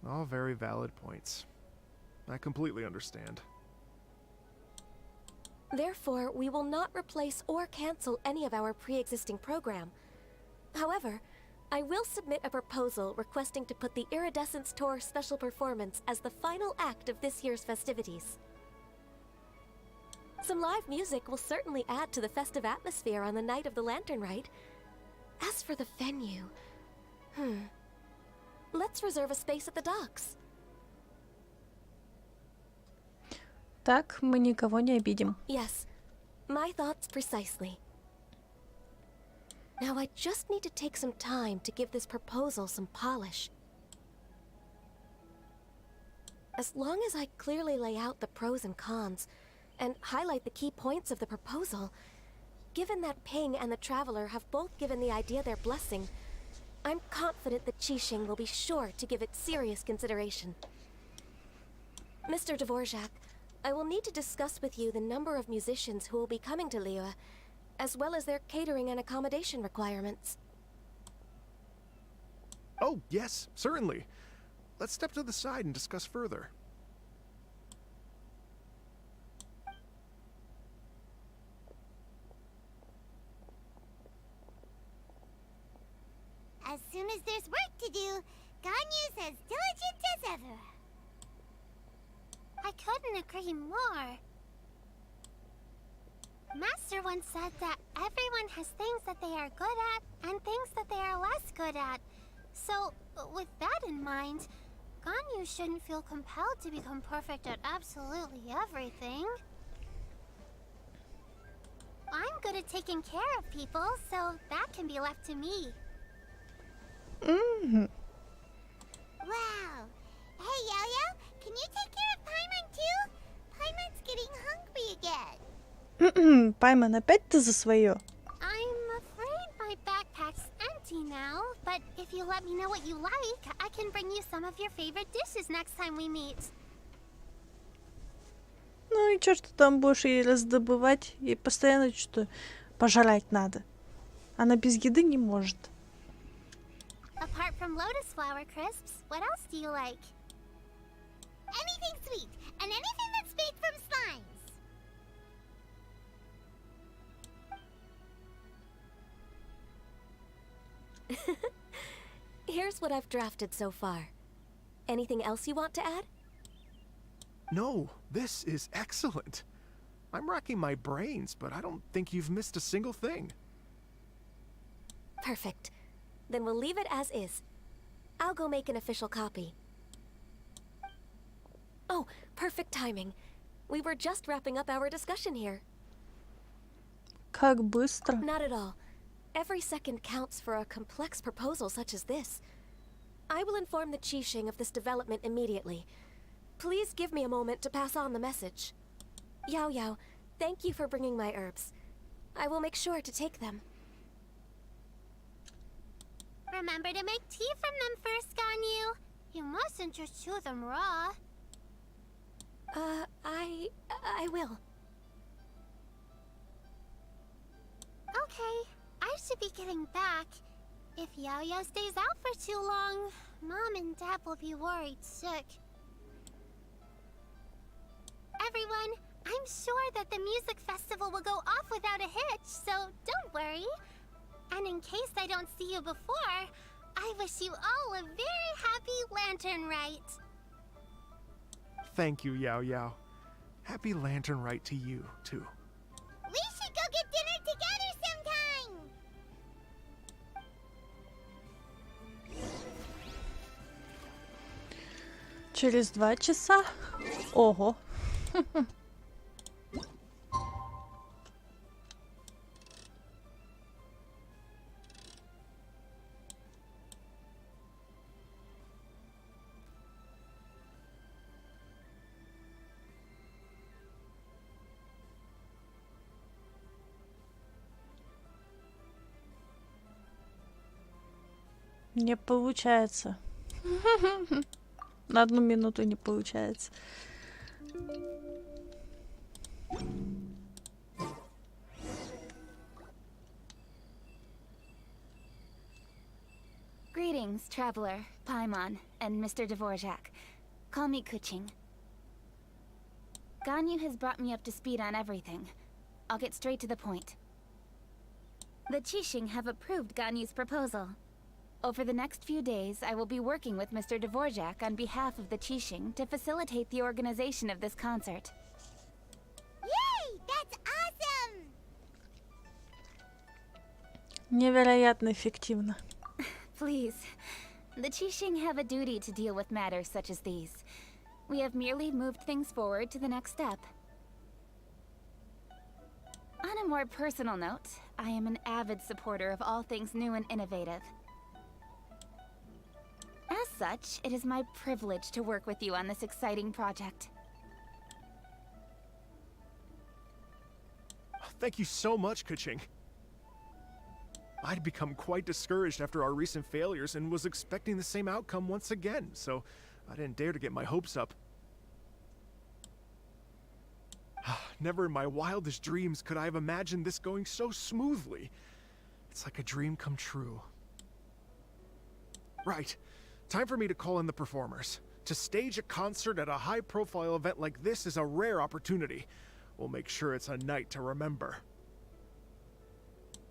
Speaker 2: All very valid points. I completely understand.
Speaker 11: Therefore, we will not replace or cancel any of our pre-existing program. However, I will submit a proposal requesting to put the Iridescence Tour special performance as the final act of this year's festivities. Some live music will certainly add to the festive atmosphere on the night of the Lantern Rite. As for the venue, let's reserve a space at the docks.
Speaker 1: Так мы никого не обидим.
Speaker 11: Yes, my thoughts precisely. Now I just need to take some time to give this proposal some polish. As long as I clearly lay out the pros and cons, and highlight the key points of the proposal, given that Ping and the Traveler have both given the idea their blessing, I'm confident that Qixing will be sure to give it serious consideration. Mr. Dvorak, I will need to discuss with you the number of musicians who will be coming to Liyue, as well as their catering and accommodation requirements.
Speaker 2: Oh, yes, certainly. Let's step to the side and discuss further.
Speaker 4: As soon as there's work to do, Ganyu's as diligent as ever.
Speaker 7: I couldn't agree more. Master once said that everyone has things that they are good at and things that they are less good at. So, with that in mind, Ganyu shouldn't feel compelled to become perfect at absolutely everything. I'm good at taking care of people, so that can be left to me.
Speaker 1: Мгм.
Speaker 4: Wow. Hey, Yo-Yo, can you take care of Paimon too? Paimon's getting hungry again.
Speaker 1: Пайман, опять ты за свое?
Speaker 7: I'm afraid my backpack's empty now, but if you let me know what you like, I can bring you some of your favorite dishes next time we meet.
Speaker 1: Ну и чё ж ты там будешь ей раздобывать? Ей постоянно что-то пожрать надо. Она без еды не может.
Speaker 7: Apart from lotus flower crisps, what else do you like?
Speaker 4: Anything sweet, and anything that's made from slimes.
Speaker 11: Here's what I've drafted so far. Anything else you want to add?
Speaker 2: No, this is excellent. I'm racking my brains, but I don't think you've missed a single thing.
Speaker 11: Perfect. Then we'll leave it as is. I'll go make an official copy. Oh, perfect timing. We were just wrapping up our discussion here.
Speaker 1: Как быстро.
Speaker 11: Not at all. Every second counts for a complex proposal such as this. I will inform the Qixing of this development immediately. Please give me a moment to pass on the message. Yao Yao, thank you for bringing my herbs. I will make sure to take them.
Speaker 7: Remember to make tea from them first, Ganyu. You mustn't just chew them raw.
Speaker 11: I will.
Speaker 7: Okay, I should be getting back. If Yao stays out for too long, Mom and Dad will be worried sick. Everyone, I'm sure that the music festival will go off without a hitch, so don't worry. And in case I don't see you before, I wish you all a very happy Lantern Rite.
Speaker 2: Thank you, Yao Yao. Happy Lantern Rite to you, too.
Speaker 4: We should go get dinner together sometime!
Speaker 1: Через 2 часа? Ого. Не получается. На 1 минуту не получается.
Speaker 13: Greetings, traveler, Paimon, and Mr. Dvorak. Call me Kuching. Ganyu has brought me up to speed on everything. I'll get straight to the point. The Qixing have approved Ganyu's proposal. Over the next few days, I will be working with Mr. Dvorak on behalf of the Qixing to facilitate the organization of this concert.
Speaker 4: Yay! That's awesome!
Speaker 1: Невероятно эффективно.
Speaker 13: Please. The Qixing have a duty to deal with matters such as these. We have merely moved things forward to the next step. On a more personal note, I am an avid supporter of all things new and innovative. As such, it is my privilege to work with you on this exciting project.
Speaker 2: Thank you so much, Kuching. I'd become quite discouraged after our recent failures and was expecting the same outcome once again, so I didn't dare to get my hopes up. Never in my wildest dreams could I have imagined this going so smoothly. It's like a dream come true. Right. Time for me to call in the performers. To stage a concert at a high-profile event like this is a rare opportunity. We'll make sure it's a night to remember.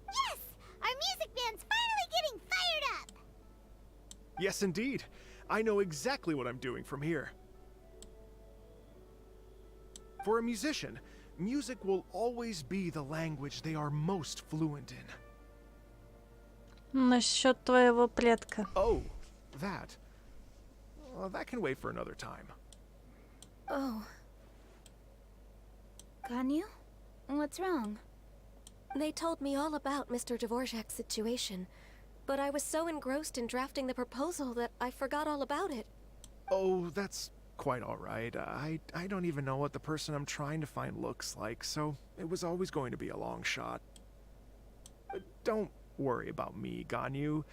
Speaker 4: Yes! Our music band's finally getting fired up!
Speaker 2: Yes, indeed. I know exactly what I'm doing from here. For a musician, music will always be the language they are most fluent in.
Speaker 1: Насчет твоего предка.
Speaker 2: Oh, that. Well, that can wait for another time.
Speaker 13: Oh. Ganyu? What's wrong?
Speaker 11: They told me all about Mr. Dvorak's situation, but I was so engrossed in drafting the proposal that I forgot all about it.
Speaker 2: Oh, that's quite all right. I don't even know what the person I'm trying to find looks like, so it was always going to be a long shot. Don't worry about me, Ganyu.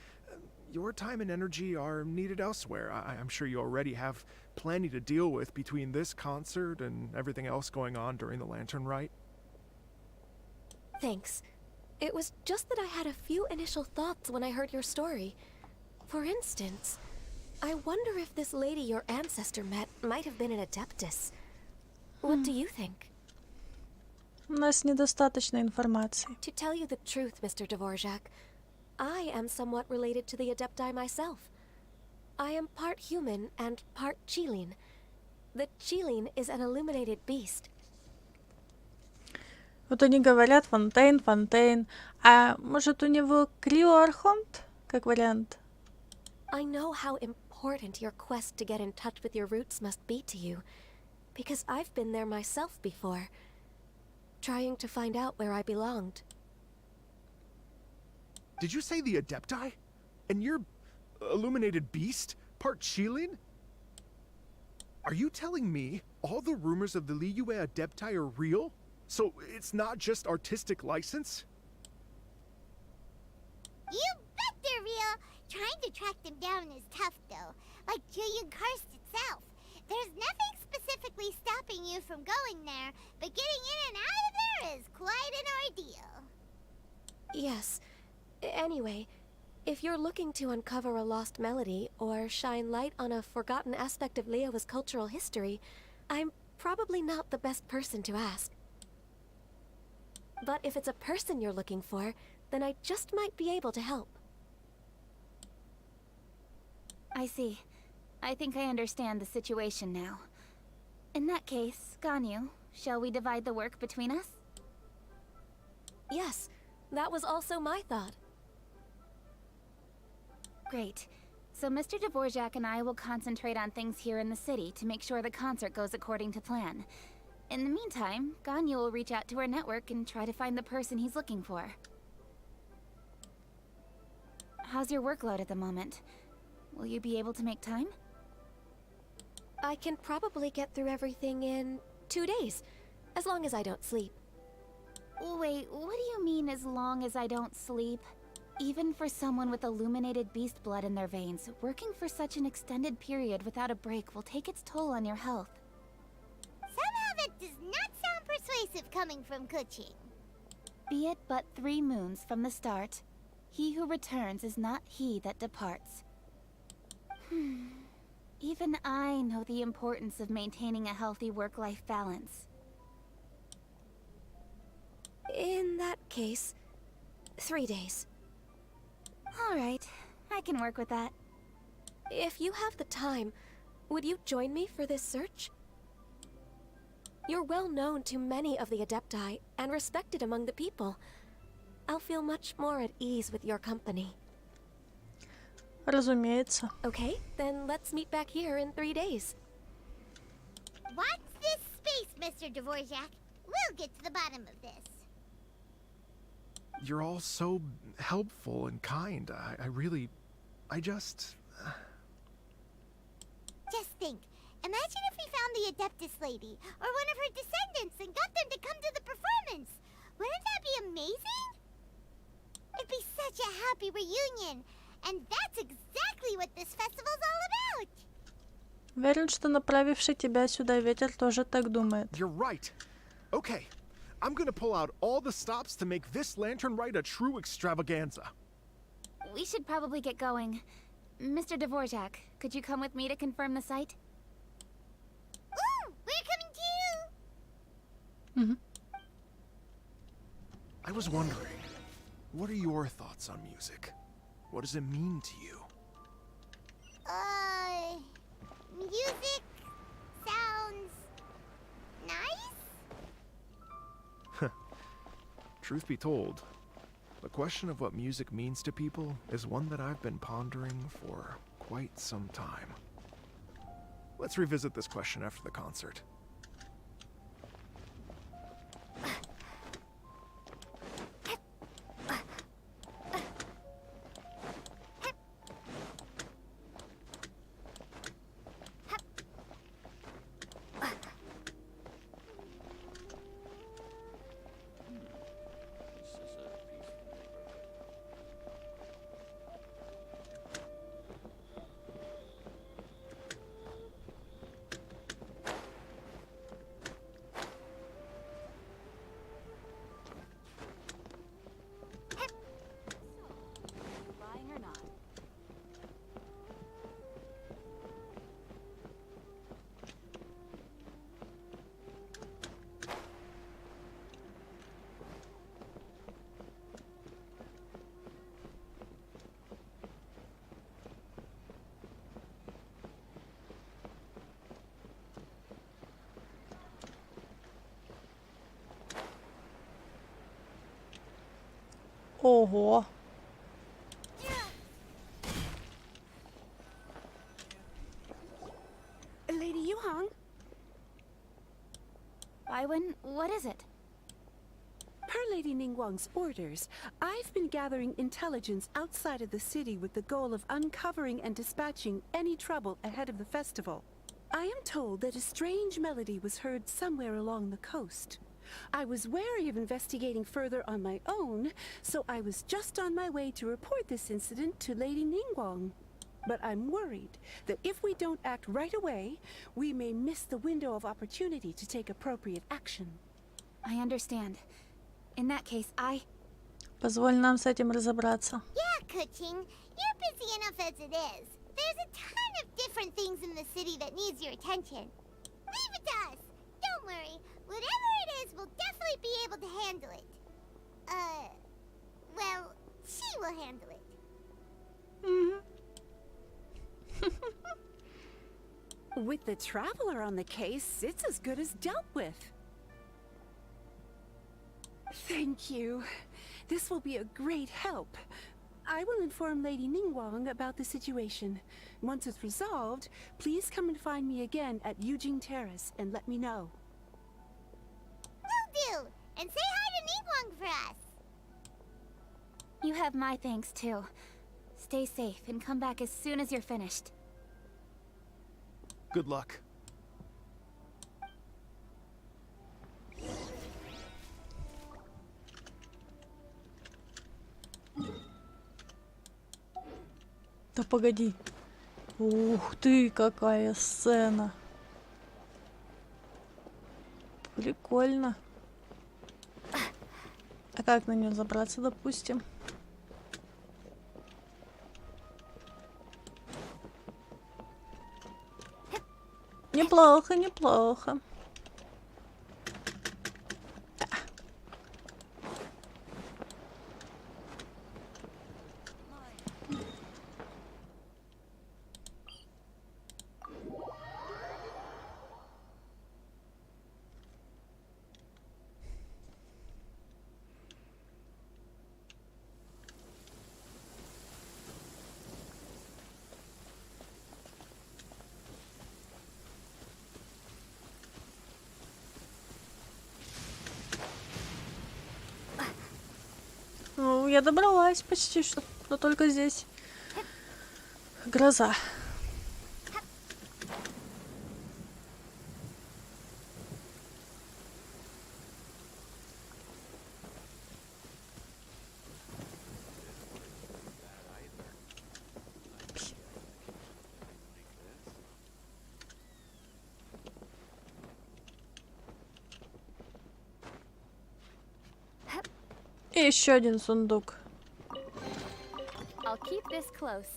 Speaker 2: Your time and energy are needed elsewhere. I'm sure you already have plenty to deal with between this concert and everything else going on during the Lantern Rite.
Speaker 11: Thanks. It was just that I had a few initial thoughts when I heard your story. For instance, I wonder if this lady your ancestor met might have been an Adeptus. What do you think?
Speaker 1: У нас недостаточно информации.
Speaker 11: To tell you the truth, Mr. Dvorak, I am somewhat related to the Adepti myself. I am part human and part Qilin. The Qilin is an illuminated beast.
Speaker 1: Вот они говорят Фонтейн, Фонтейн. А может у него Криоархонт, как вариант?
Speaker 11: I know how important your quest to get in touch with your roots must be to you, because I've been there myself before, trying to find out where I belonged.
Speaker 2: Did you say the Adepti? And you're illuminated beast? Part Qilin? Are you telling me all the rumors of the Liyue Adepti are real? So it's not just artistic license?
Speaker 4: You bet they're real! Trying to track them down is tough, though. like Julian Karst itself. There's nothing specifically stopping you from going there, but getting in and out of there is quite an ordeal.
Speaker 11: Yes. Anyway, if you're looking to uncover a lost melody or shine light on a forgotten aspect of Liyue's cultural history, I'm probably not the best person to ask. But if it's a person you're looking for, then I just might be able to help.
Speaker 13: I see. I think I understand the situation now. In that case, Ganyu, shall we divide the work between us?
Speaker 11: Yes, that was also my thought.
Speaker 13: Great. So Mr. Dvorak and I will concentrate on things here in the city to make sure the concert goes according to plan. In the meantime, Ganyu will reach out to her network and try to find the person he's looking for. How's your workload at the moment? Will you be able to make time?
Speaker 11: I can probably get through everything in 2 days, as long as I don't sleep.
Speaker 13: Wait, what do you mean as long as I don't sleep? Even for someone with illuminated beast blood in their veins, working for such an extended period without a break will take its toll on your health.
Speaker 4: Somehow that does not sound persuasive coming from Kuching.
Speaker 13: Be it but 3 moons from the start, he who returns is not he that departs. Even I know the importance of maintaining a healthy work-life balance.
Speaker 11: In that case, 3 days.
Speaker 13: All right, I can work with that.
Speaker 11: If you have the time, would you join me for this search? You're well known to many of the Adepti and respected among the people. I'll feel much more at ease with your company.
Speaker 1: Разумеется.
Speaker 11: Okay, then let's meet back here in 3 days.
Speaker 4: Watch this space, Mr. Dvorak. We'll get to the bottom of this.
Speaker 2: You're all so helpful and kind. I just...
Speaker 4: Just think. Imagine if we found the Adeptus lady, or one of her descendants, and got them to come to the performance. Wouldn't that be amazing? It'd be such a happy reunion. And that's exactly what this festival's all about.
Speaker 1: Уверен, что направивший тебя сюда ветер тоже так думает.
Speaker 2: You're right. Okay, I'm gonna pull out all the stops to make this lantern ride a true extravaganza.
Speaker 13: We should probably get going. Mr. Dvorak, could you come with me to confirm the site?
Speaker 4: Ooh, we're coming too!
Speaker 2: I was wondering, what are your thoughts on music? What does it mean to you?
Speaker 4: Music sounds nice?
Speaker 2: Truth be told, the question of what music means to people is one that I've been pondering for quite some time. Let's revisit this question after the concert.
Speaker 1: Ого.
Speaker 12: Lady Yuhang?
Speaker 13: Baiwen, what is it?
Speaker 12: Per Lady Ningguang's orders, I've been gathering intelligence outside of the city with the goal of uncovering and dispatching any trouble ahead of the festival. I am told that a strange melody was heard somewhere along the coast. I was wary of investigating further on my own, so I was just on my way to report this incident to Lady Ningguang. But I'm worried that if we don't act right away, we may miss the window of opportunity to take appropriate action.
Speaker 13: I understand. In that case,
Speaker 1: Позволь нам с этим разобраться.
Speaker 4: Yeah, Kuching, you're busy enough as it is. There's a ton of different things in the city that needs your attention. Leave it to us. Don't worry. Whatever it is, we'll definitely be able to handle it. Well, she will handle it.
Speaker 12: With the Traveler on the case, it's as good as dealt with. Thank you. This will be a great help. I will inform Lady Ningguang about the situation. Once it's resolved, please come and find me again at Yujing Terrace and let me know.
Speaker 4: Will do! And say hi to Ningguang for us!
Speaker 13: You have my thanks too. Stay safe and come back as soon as you're finished.
Speaker 2: Good luck.
Speaker 1: Да погоди. Ух ты, какая сцена. Прикольно. А как на нее забраться, допустим? Неплохо, неплохо. Ну, я добралась почти что, но только здесь гроза. И еще один сундук.
Speaker 13: I'll keep this close.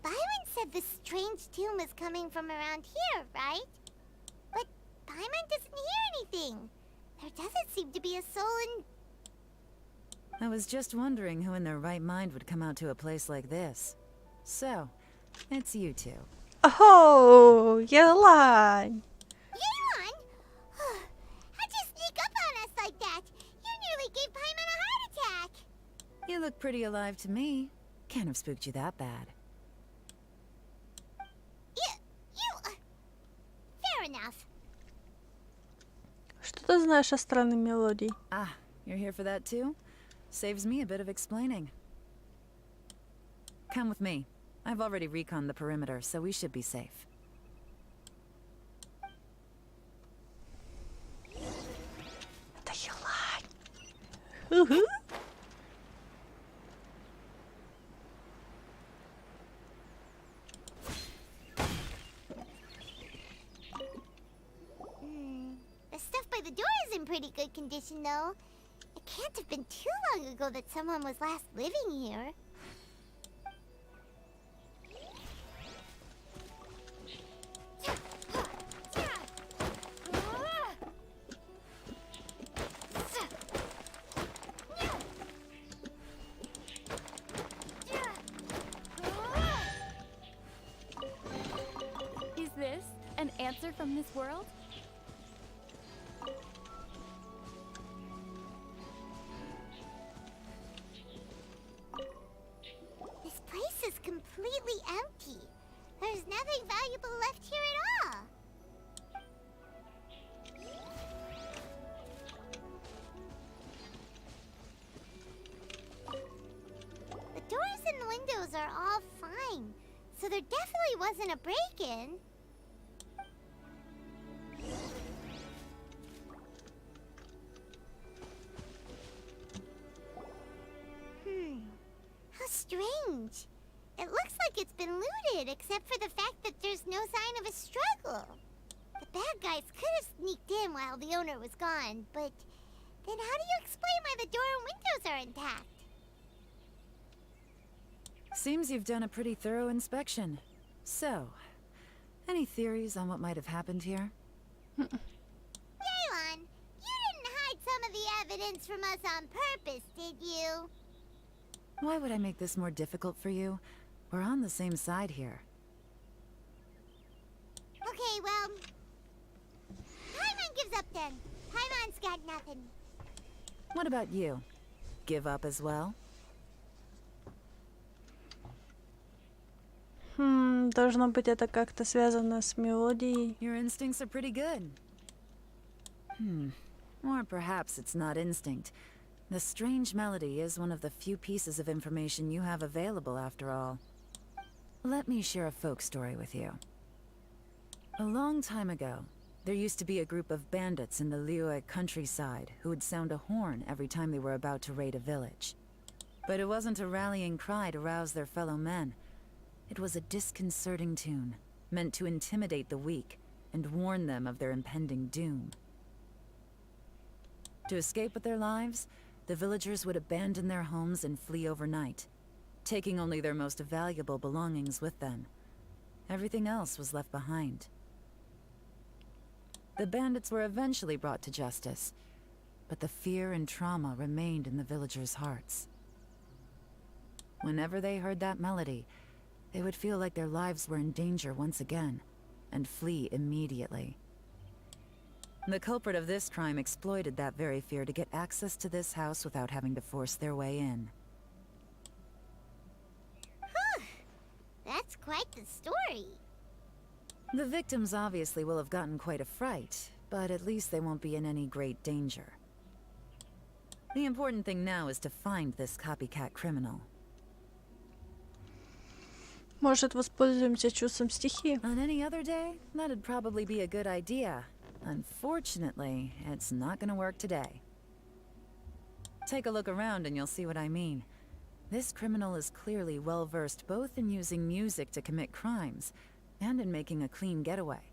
Speaker 4: Byron said the strange tomb is coming from around here, right? But Byron doesn't hear anything. There doesn't seem to be a soul in...
Speaker 14: I was just wondering who in their right mind would come out to a place like this. So, it's you two.
Speaker 1: Oh, Yelani!
Speaker 4: Yelan! How'd you sneak up on us like that? You nearly gave Paimon a heart attack!
Speaker 14: You look pretty alive to me. Can't have spooked you that bad.
Speaker 4: Fair enough.
Speaker 1: Что ты знаешь о странной мелодии?
Speaker 14: Ah, you're here for that too? Saves me a bit of explaining. Come with me. I've already reconned the perimeter, so we should be safe.
Speaker 1: Это Елань. Угу.
Speaker 4: The stuff by the door is in pretty good condition, though. It can't have been too long ago that someone was last living here.
Speaker 13: Is this an answer from this world?
Speaker 4: This place is completely empty. There's nothing valuable left here at all. The doors and windows windows are all fine, so there definitely wasn't a break-in. How strange. It looks like it's been looted, except for the fact that there's no sign of a struggle. The bad guys could have sneaked in while the owner was gone, but then how do you explain why the door and windows are intact?
Speaker 14: Seems you've done a pretty thorough inspection. So, any theories on what might have happened here?
Speaker 4: Yelan, you didn't hide some of the evidence from us on purpose, did you?
Speaker 14: Why would I make this more difficult for you? We're on the same side here.
Speaker 4: Okay, well, Paimon gives up then. Paimon's got nothing.
Speaker 14: What about you? Give up as well?
Speaker 1: Должно быть, это как-то связано с мелодией.
Speaker 14: Your instincts are pretty good. Or perhaps it's not instinct. The strange melody is one of the few pieces of information you have available, after all. Let me share a folk story with you. A long time ago, there used to be a group of bandits in the Liyue countryside who would sound a horn every time they were about to raid a village. But it wasn't a rallying cry to rouse their fellow men. It was a disconcerting tune, meant to intimidate the weak and warn them of their impending doom. To escape with their lives, the villagers would abandon their homes and flee overnight, taking only their most valuable belongings with them. Everything else was left behind. The bandits were eventually brought to justice, but the fear and trauma remained in the villagers' hearts. Whenever they heard that melody, they would feel like their lives were in danger once again, and flee immediately. The culprit of this crime exploited that very fear to get access to this house without having to force their way in.
Speaker 4: That's quite the story.
Speaker 14: The victims obviously will have gotten quite a fright, but at least they won't be in any great danger. The important thing now is to find this copycat criminal.
Speaker 1: Может, воспользуемся чувством стихии?
Speaker 14: On any other day, that'd probably be a good idea. Unfortunately, it's not gonna work today. Take a look around and you'll see what I mean. This criminal is clearly well-versed both in using music to commit crimes and in making a clean getaway.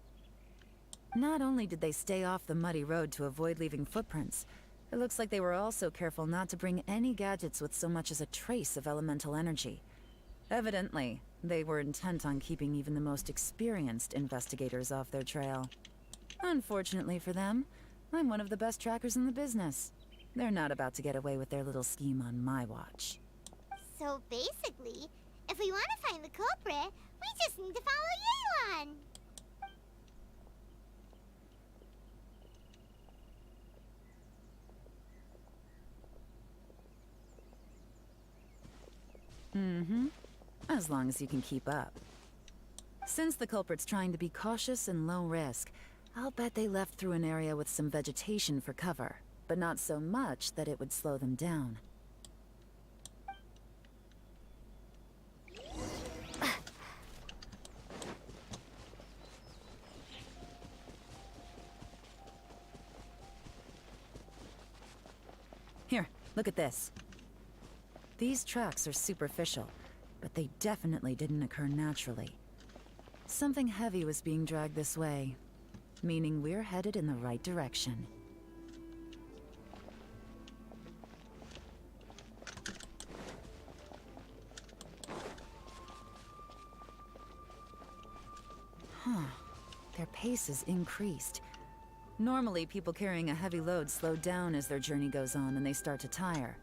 Speaker 14: Not only did they stay off the muddy road to avoid leaving footprints, it looks like they were also careful not to bring any gadgets with so much as a trace of elemental energy. Evidently, they were intent on keeping even the most experienced investigators off their trail. Unfortunately for them, I'm one of the best trackers in the business. They're not about to get away with their little scheme on my watch.
Speaker 4: So basically, if we want to find the culprit, we just need to follow Yelan.
Speaker 14: As long as you can keep up. Since the culprit's trying to be cautious and low risk, I'll bet they left through an area with some vegetation for cover, but not so much that it would slow them down. Here, look at this. These tracks are superficial, but they definitely didn't occur naturally. Something heavy was being dragged this way, meaning we're headed in the right direction. Their pace is increased. Normally, people carrying a heavy load slow down as their journey goes on and they start to tire.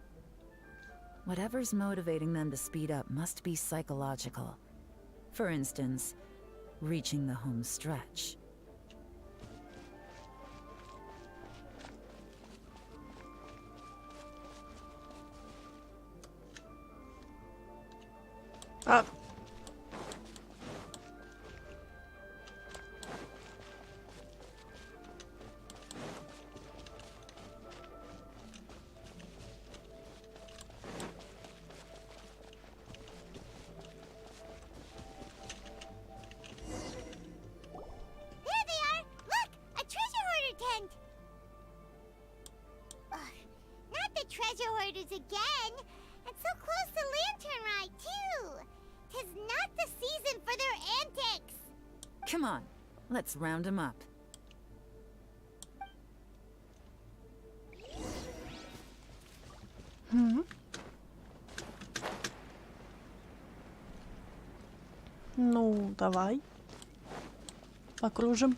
Speaker 14: Whatever's motivating them to speed up must be psychological. For instance, reaching the home stretch.
Speaker 1: Up.
Speaker 4: treasure hoarders again, and so close to Lantern Ride too. 'Tis not the season for their antics.
Speaker 14: Come on, let's round them up.
Speaker 1: Ну, давай. Покружим.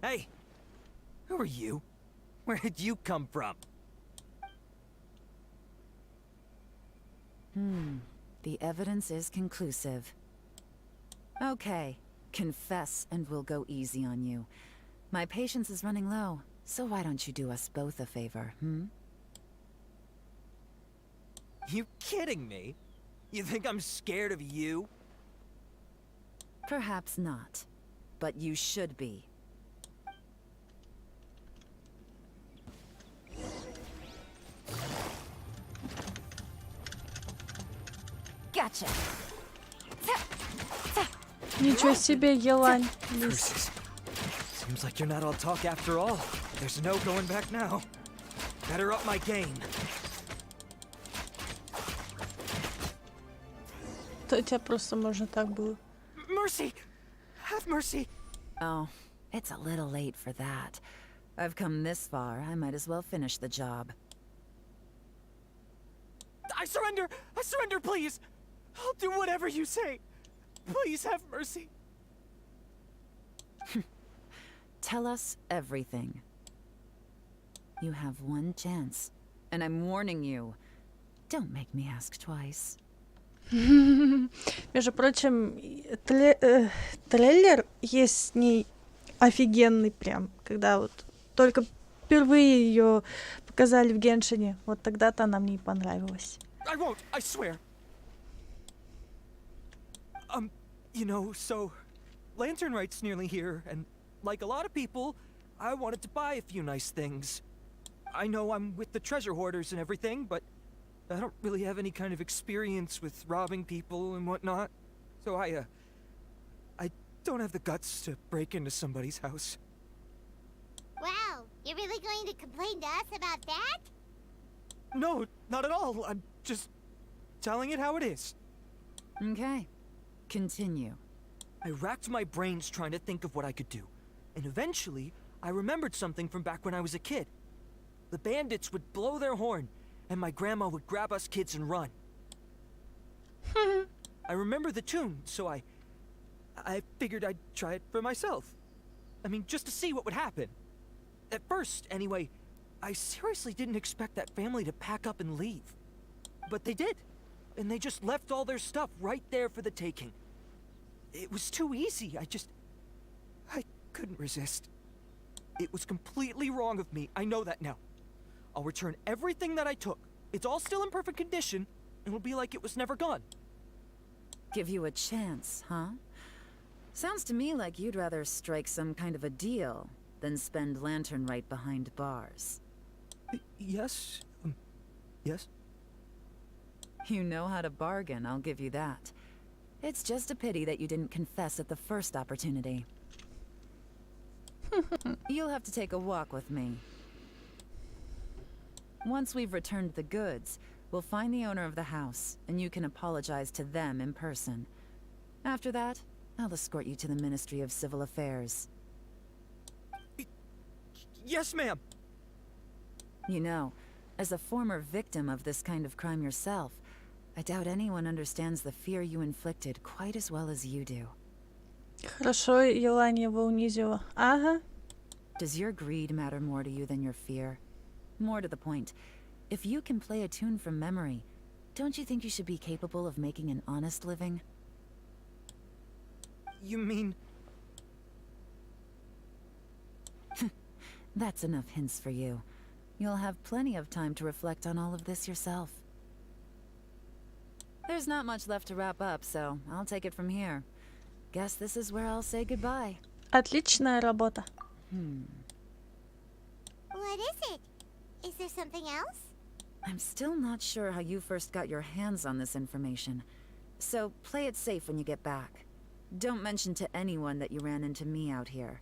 Speaker 15: Hey! Who are you? Where did you come from?
Speaker 14: The evidence is conclusive. Okay, confess and we'll go easy on you. My patience is running low, so why don't you do us both a favor,
Speaker 15: You kidding me? You think I'm scared of you?
Speaker 14: Perhaps not, but you should be. Gotcha.
Speaker 1: Ничего себе, Елань.
Speaker 15: Curses. Seems like you're not all talk after all. There's no going back now. Better up my game.
Speaker 1: То тебя просто можно так было.
Speaker 15: Mercy! Have mercy!
Speaker 14: Oh, it's a little late for that. I've come this far, I might as well finish the job.
Speaker 15: I surrender! I surrender, please! I'll do whatever you say. Please have mercy.
Speaker 14: Tell us everything. You have one chance, and I'm warning you. Don't make me ask twice.
Speaker 1: Между прочим, трейлер есть с ней офигенный прям, когда вот только впервые ее показали в Геншине, вот тогда-то она мне и понравилась.
Speaker 15: I won't, I swear. You know, so Lantern Right's nearly here, and like a lot of people, I wanted to buy a few nice things. I know I'm with the treasure hoarders and everything, but I don't really have any kind of experience with robbing people and whatnot. So I don't have the guts to break into somebody's house.
Speaker 4: Wow, you're really going to complain to us about that?
Speaker 15: No, not at all. I'm just telling it how it is.
Speaker 14: Okay, continue.
Speaker 15: I racked my brains trying to think of what I could do. And eventually, I remembered something from back when I was a kid. The bandits would blow their horn, and my grandma would grab us kids and run. I remember the tune, so I figured I'd try it for myself. I mean, just to see what would happen. At first, anyway, I seriously didn't expect that family to pack up and leave. But they did. And they just left all their stuff right there for the taking. It was too easy. I couldn't resist. It was completely wrong of me. I know that now. I'll return everything that I took. It's all still in perfect condition, and it'll be like it was never gone.
Speaker 14: Give you a chance, huh? Sounds to me like you'd rather strike some kind of a deal than spend Lantern Right behind bars.
Speaker 15: Yes? Yes?
Speaker 14: You know how to bargain, I'll give you that. It's just a pity that you didn't confess at the first opportunity. You'll have to take a walk with me. Once we've returned the goods, we'll find the owner of the house, and you can apologize to them in person. After that, I'll escort you to the Ministry of Civil Affairs.
Speaker 15: Yes, ma'am!
Speaker 14: You know, as a former victim of this kind of crime yourself, I doubt anyone understands the fear you inflicted quite as well as you do.
Speaker 1: Хорошо, Елань его унизила. Ага.
Speaker 14: Does your greed matter more to you than your fear? More to the point, if you can play a tune from memory, don't you think you should be capable of making an honest living?
Speaker 15: You mean...
Speaker 14: That's enough hints for you. You'll have plenty of time to reflect on all of this yourself. There's not much left to wrap up, so I'll take it from here. Guess this is where I'll say goodbye.
Speaker 1: Отличная работа.
Speaker 4: What is it? Is there something else?
Speaker 14: I'm still not sure how you first got your hands on this information. So play it safe when you get back. Don't mention to anyone that you ran into me out here.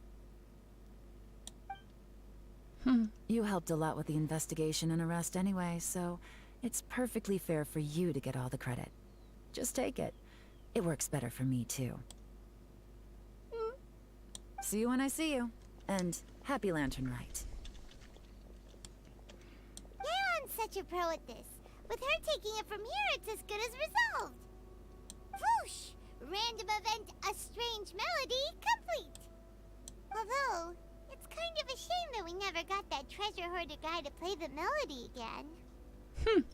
Speaker 14: You helped a lot with the investigation and arrest anyway, so it's perfectly fair for you to get all the credit. Just take it. It works better for me, too. See you when I see you. And happy Lantern Rite.
Speaker 4: Yeon's such a pro at this. With her taking it from here, it's as good as resolved. Whoosh! Random event, a strange melody, complete. Although, it's kind of a shame that we never got that treasure hoarder guy to play the melody again.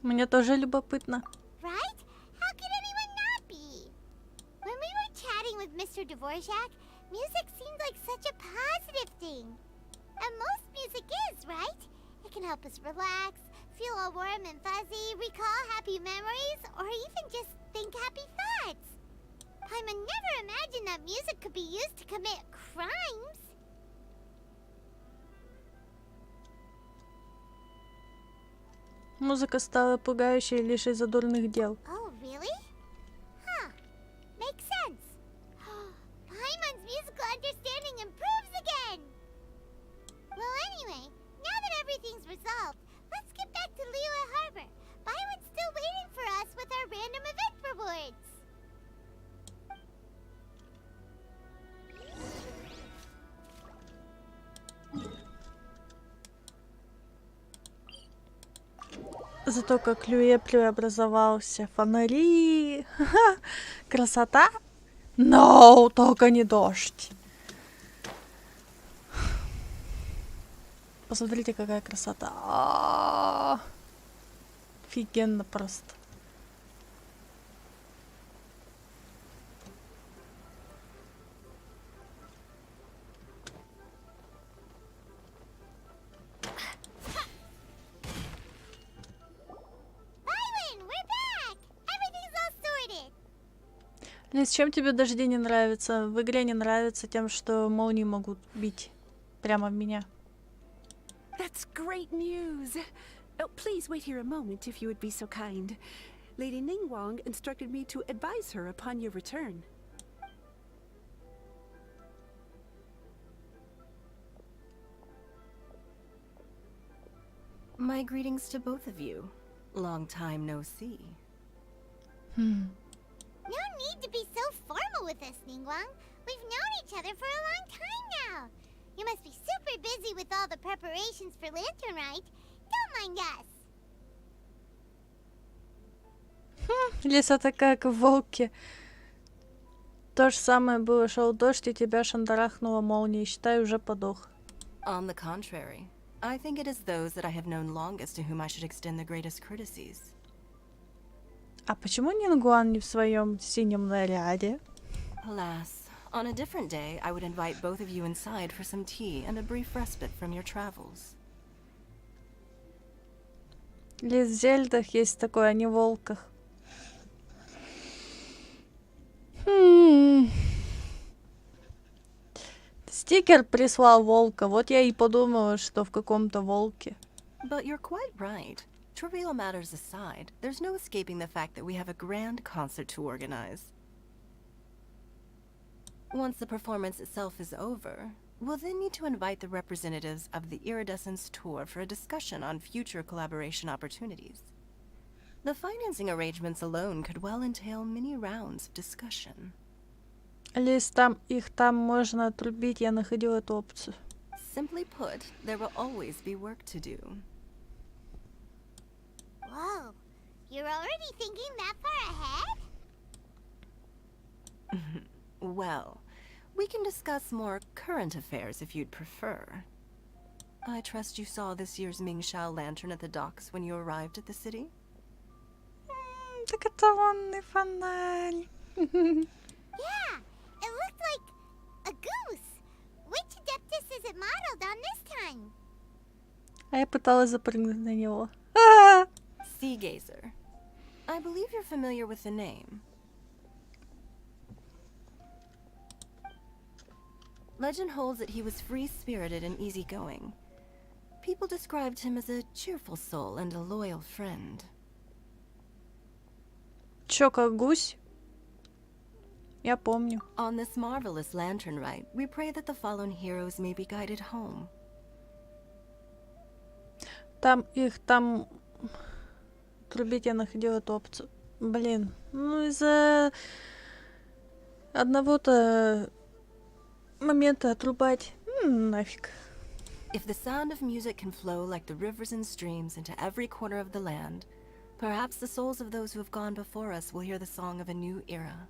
Speaker 1: Мне тоже любопытно.
Speaker 4: Right? How could anyone not be? When we were chatting with Mr. Dvorak, music seemed like such a positive thing. And most music is, right? It can help us relax, feel all warm and fuzzy, recall happy memories, or even just think happy thoughts. Paimon never imagined that music could be used to commit crimes.
Speaker 1: Музыка стала пугающей лишь из-за дурных дел.
Speaker 4: Oh, really? Huh. Makes sense. Paimon's musical understanding improves again! Well, anyway, now that everything's resolved, let's get back to Liyue Harbor. Byron's still waiting for us with our random event rewards.
Speaker 1: Зато как Люе преобразовался. Фонари. Красота. No, только не дождь. Посмотрите, какая красота. Офигенно просто. Лиз, чем тебе дожди не нравятся? В игре не нравится тем, что молнии могут бить прямо в меня.
Speaker 12: That's great news. Oh, please wait here a moment if you would be so kind. Lady Ningguang instructed me to advise her upon your return.
Speaker 16: My greetings to both of you. Long time no see.
Speaker 4: No need to be so formal with us, Ningguang. We've known each other for a long time now. You must be super busy with all the preparations for Lantern Rite. Don't mind us.
Speaker 1: Лиз, это как в Волке. То же самое было, шел дождь, и тебя шандарахнула молнией. Считай, уже подох.
Speaker 16: On the contrary, I think it is those that I have known longest to whom I should extend the greatest courtesies.
Speaker 1: А почему Нингуан не в своем синем наряде?
Speaker 16: Alas, on a different day, I would invite both of you inside for some tea and a brief respite from your travels.
Speaker 1: Лиз, в Зельдах есть такое, а не в Волках. Стикер прислал Волка, вот я и подумала, что в каком-то Волке.
Speaker 16: But you're quite right. Trivial matters aside, there's no escaping the fact that we have a grand concert to organize. Once the performance itself is over, we'll then need to invite the representatives of the Iridescence Tour for a discussion on future collaboration opportunities. The financing arrangements alone could well entail many rounds of discussion.
Speaker 1: Лиз, там их там можно отрубить, я находила эту опцию.
Speaker 16: Simply put, there will always be work to do.
Speaker 4: Whoa, you're already thinking that far ahead?
Speaker 16: Well, we can discuss more current affairs if you'd prefer. I trust you saw this year's Mingxiao lantern at the docks when you arrived at the city?
Speaker 1: Так это лунный фонарь.
Speaker 4: Yeah, it looked like a goose. Which Adeptus is it modeled on this time?
Speaker 1: А я пыталась запрыгнуть на него.
Speaker 16: Sea Gazer. I believe you're familiar with the name. Legend holds that he was free-spirited and easygoing. People described him as a cheerful soul and a loyal friend.
Speaker 1: Чё, как гусь? Я помню.
Speaker 16: On this marvelous lantern rite, we pray that the fallen heroes may be guided home.
Speaker 1: Там их там трубить я находила эту опцию. Блин, ну из-за одного-то момента отрубать. Нафиг.
Speaker 16: If the sound of music can flow like the rivers and streams into every corner of the land, perhaps the souls of those who have gone before us will hear the song of a new era.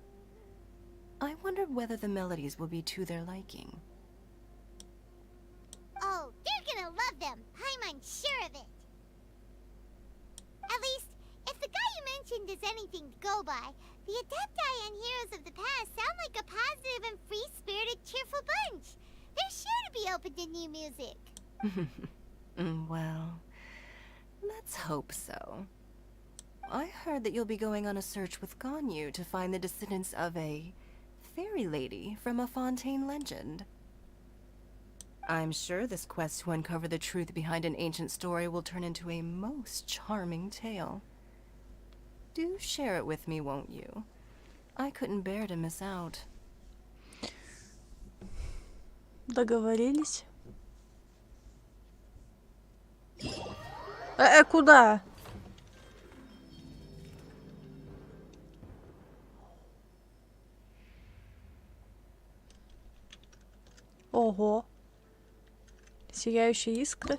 Speaker 16: I wondered whether the melodies will be to their liking.
Speaker 4: Oh, they're gonna love them. I'm unsure of it. At least, if the guy you mentioned is anything to go by, the Adepti and Heroes of the Past sound like a positive and free-spirited, cheerful bunch. They're sure to be open to new music.
Speaker 16: Well, let's hope so. I heard that you'll be going on a search with Ganyu to find the descendants of a fairy lady from a Fontaine legend. I'm sure this quest to uncover the truth behind an ancient story will turn into a most charming tale. Do share it with me, won't you? I couldn't bear to miss out.
Speaker 1: Договорились. Куда? Ого. Сияющие искры.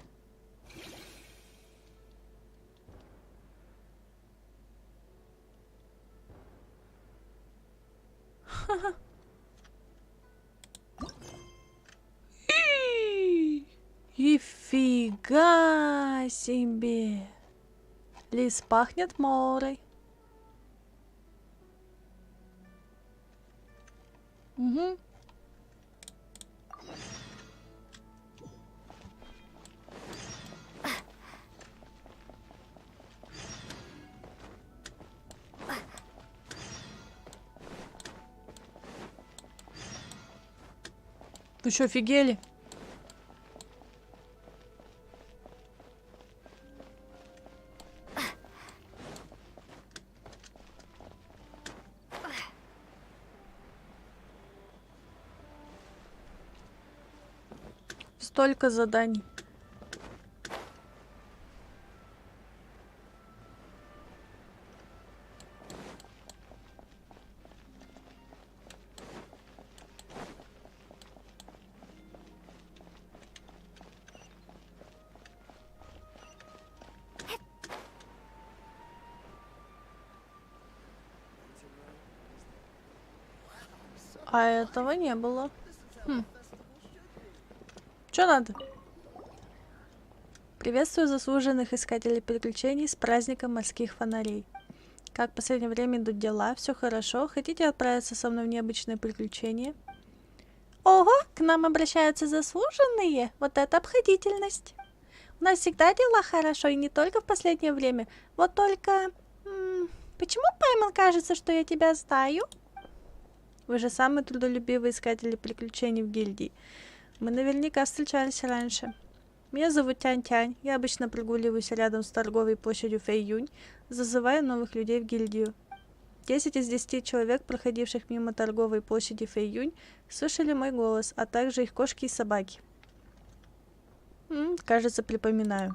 Speaker 1: Ха-ха. Нифига себе. Лис пахнет морой. Угу. Вы что, офигели? Столько заданий. А этого не было. Чё надо? Приветствую заслуженных искателей приключений с праздником морских фонарей. Как в последнее время идут дела? Все хорошо? Хотите отправиться со мной в необычное приключение? Ого, к нам обращаются заслуженные. Вот это обходительность. У нас всегда дела хорошо, и не только в последнее время. Вот только... почему, Паймон, кажется, что я тебя знаю? Вы же самые трудолюбивые искатели приключений в гильдии. Мы наверняка встречались раньше. Меня зовут Тянь-Тянь. Я обычно прогуливаюсь рядом с торговой площадью Фэйюнь, зазывая новых людей в гильдию. 10 из 10 человек, проходивших мимо торговой площади Фэйюнь, слышали мой голос, а также их кошки и собаки. Кажется, припоминаю.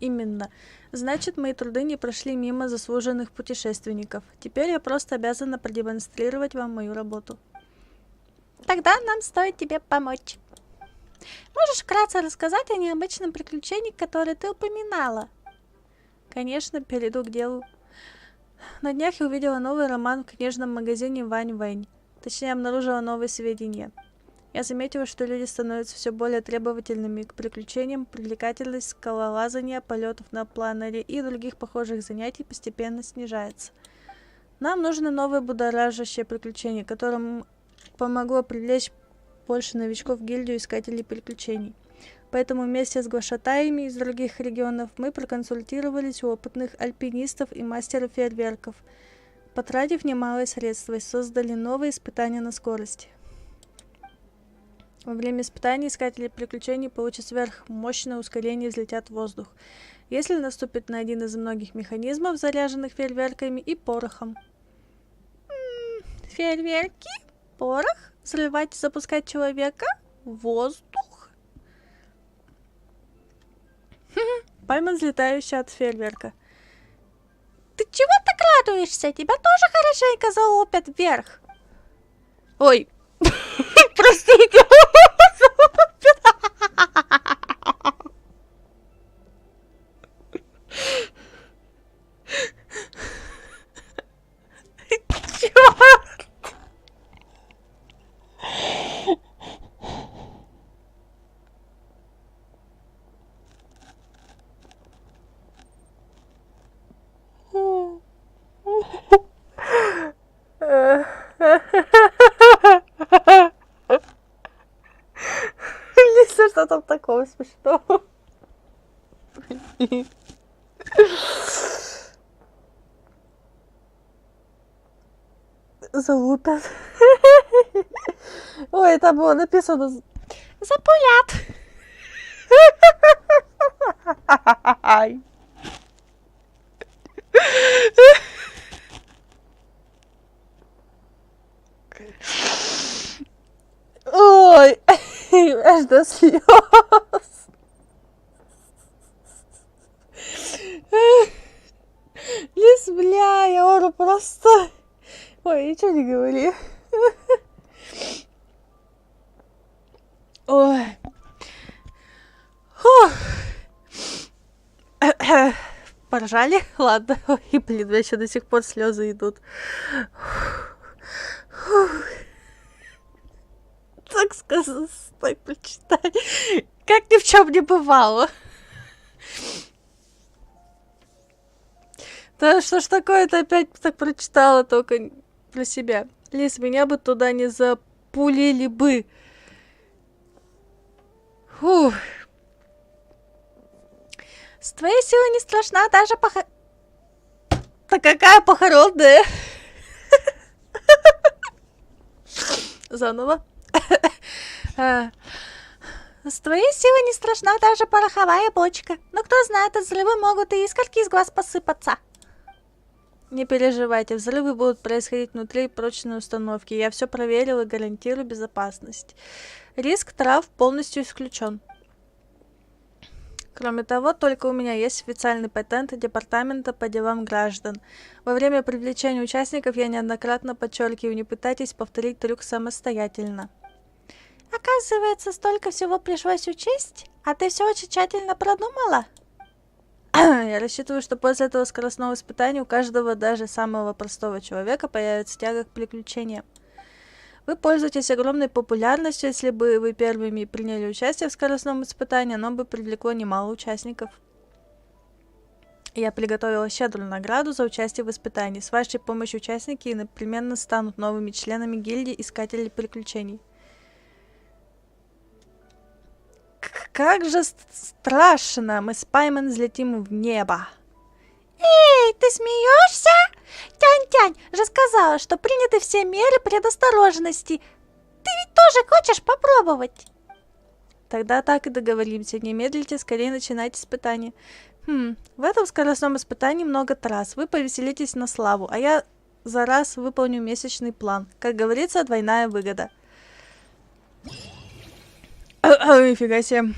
Speaker 1: Именно. Значит, мои труды не прошли мимо заслуженных путешественников. Теперь я просто обязана продемонстрировать вам мою работу. Тогда нам стоит тебе помочь. Можешь вкратце рассказать о необычном приключении, которое ты упоминала? Конечно, перейду к делу. На днях я увидела новый роман в книжном магазине Вань Вэнь. Точнее, обнаружила новые сведения. Я заметила, что люди становятся все более требовательными к приключениям, привлекательность скалолазания, полетов на планере и других похожих занятий постепенно снижается. Нам нужно новое будоражащее приключение, которым помогло привлечь больше новичков в гильдию искателей приключений. Поэтому вместе с глашатаями из других регионов мы проконсультировались у опытных альпинистов и мастеров фейерверков. Потратив немалые средства, создали новые испытания на скорость. Во время испытаний искатели приключений получат сверхмощное ускорение и взлетят в воздух, если наступит на один из многих механизмов, заряженных фейерверками и порохом. Фейерверки, порох, взрывать и запускать человека, воздух. Пальма, взлетающая от фейерверка. Ты чего так радуешься? Тебя тоже хорошенько залупят вверх. Ой, простите. Лиса, что там такого смешного? Залупят. Ой, там было написано запулят. Ой, аж до слез. Лис, бля, я ору просто. Ой, ничего не говори. Ой. Фух. Поржали? Ладно. Ой, блин, у меня еще до сих пор слезы идут. Фух. Так сказано, так прочитай. Как ни в чем не бывало. Да что ж такое-то, опять так прочитала, только про себя. Лис, меня бы туда не запулили бы. Фух. С твоей силой не страшна даже Да какая похоронная? Заново. С твоей силой не страшна даже пороховая бочка. Но кто знает, от взрыва могут и искорки из глаз посыпаться. Не переживайте, взрывы будут происходить внутри прочной установки. Я все проверил и гарантирую безопасность. Риск трав полностью исключен. Кроме того, только у меня есть официальный патент Департамента по делам граждан. Во время привлечения участников я неоднократно подчеркиваю, не пытайтесь повторить трюк самостоятельно. Оказывается, столько всего пришлось учесть, а ты все очень тщательно продумала? Я рассчитываю, что после этого скоростного испытания у каждого, даже самого простого человека, появится тяга к приключениям. Вы пользуетесь огромной популярностью. Если бы вы первыми приняли участие в скоростном испытании, оно бы привлекло немало участников. Я приготовила щедрую награду за участие в испытании. С вашей помощью участники непременно станут новыми членами гильдии Искателей Приключений. Как же страшно! Мы с Паймон взлетим в небо. Эй, ты смеешься? Тянь-тянь же сказала, что приняты все меры предосторожности. Ты ведь тоже хочешь попробовать? Тогда так и договоримся. Не медлите, скорее начинайте испытание. В этом скоростном испытании много трасс. Вы повеселитесь на славу, а я за раз выполню месячный план. Как говорится, двойная выгода. Нифига себе.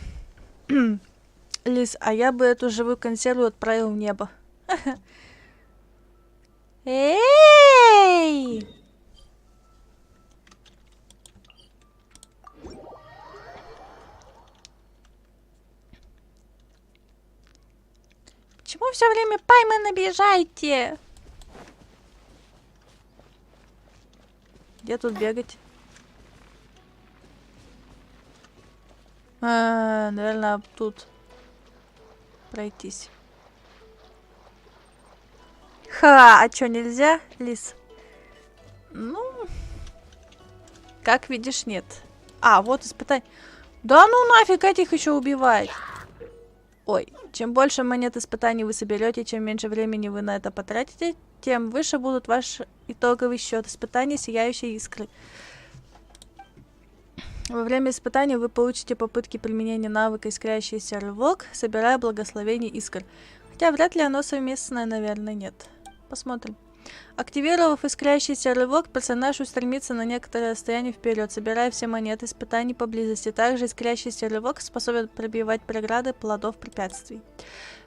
Speaker 1: Лис, а я бы эту живую консерву отправил в небо. Эй! Почему все время Паймон обижаете? Где тут бегать? Наверное, тут пройтись. Ха, а чё, нельзя, Лис? Ну, как видишь, нет. А, вот испытание. Да ну нафиг, этих еще убивать. Ой, чем больше монет испытаний вы соберете, чем меньше времени вы на это потратите, тем выше будут ваш итоговый счет испытаний сияющей искры. Во время испытания вы получите попытки применения навыка «Искрящийся рывок», собирая благословение искр. Хотя вряд ли оно совместное, наверное, нет. Посмотрим. Активировав искрящийся рывок, персонаж устремится на некоторое расстояние вперед, собирая все монеты испытаний поблизости. Также искрящийся рывок способен пробивать преграды плодов препятствий.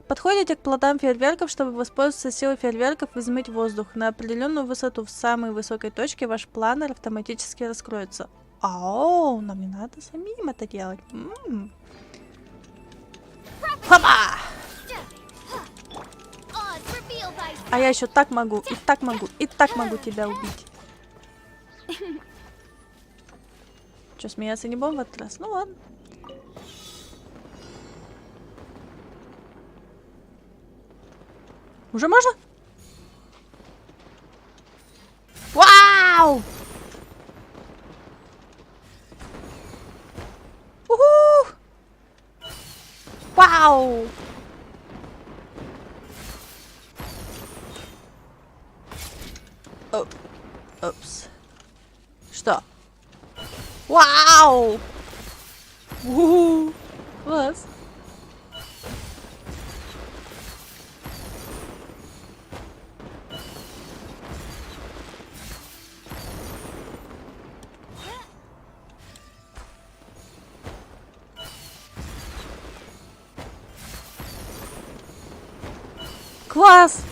Speaker 1: Подходите к плодам фейерверков, чтобы воспользоваться силой фейерверков и взмыть воздух. На определенную высоту в самой высокой точке ваш планер автоматически раскроется. Ау, нам не надо самим это делать. Хопа! А я еще так могу, и так могу, и так могу тебя убить. Че, смеяться не будем в этот раз? Ну ладно. Уже можно? Вау! Уху! Вау! Опс. Что? Вау! У-у-у! Класс. Класс!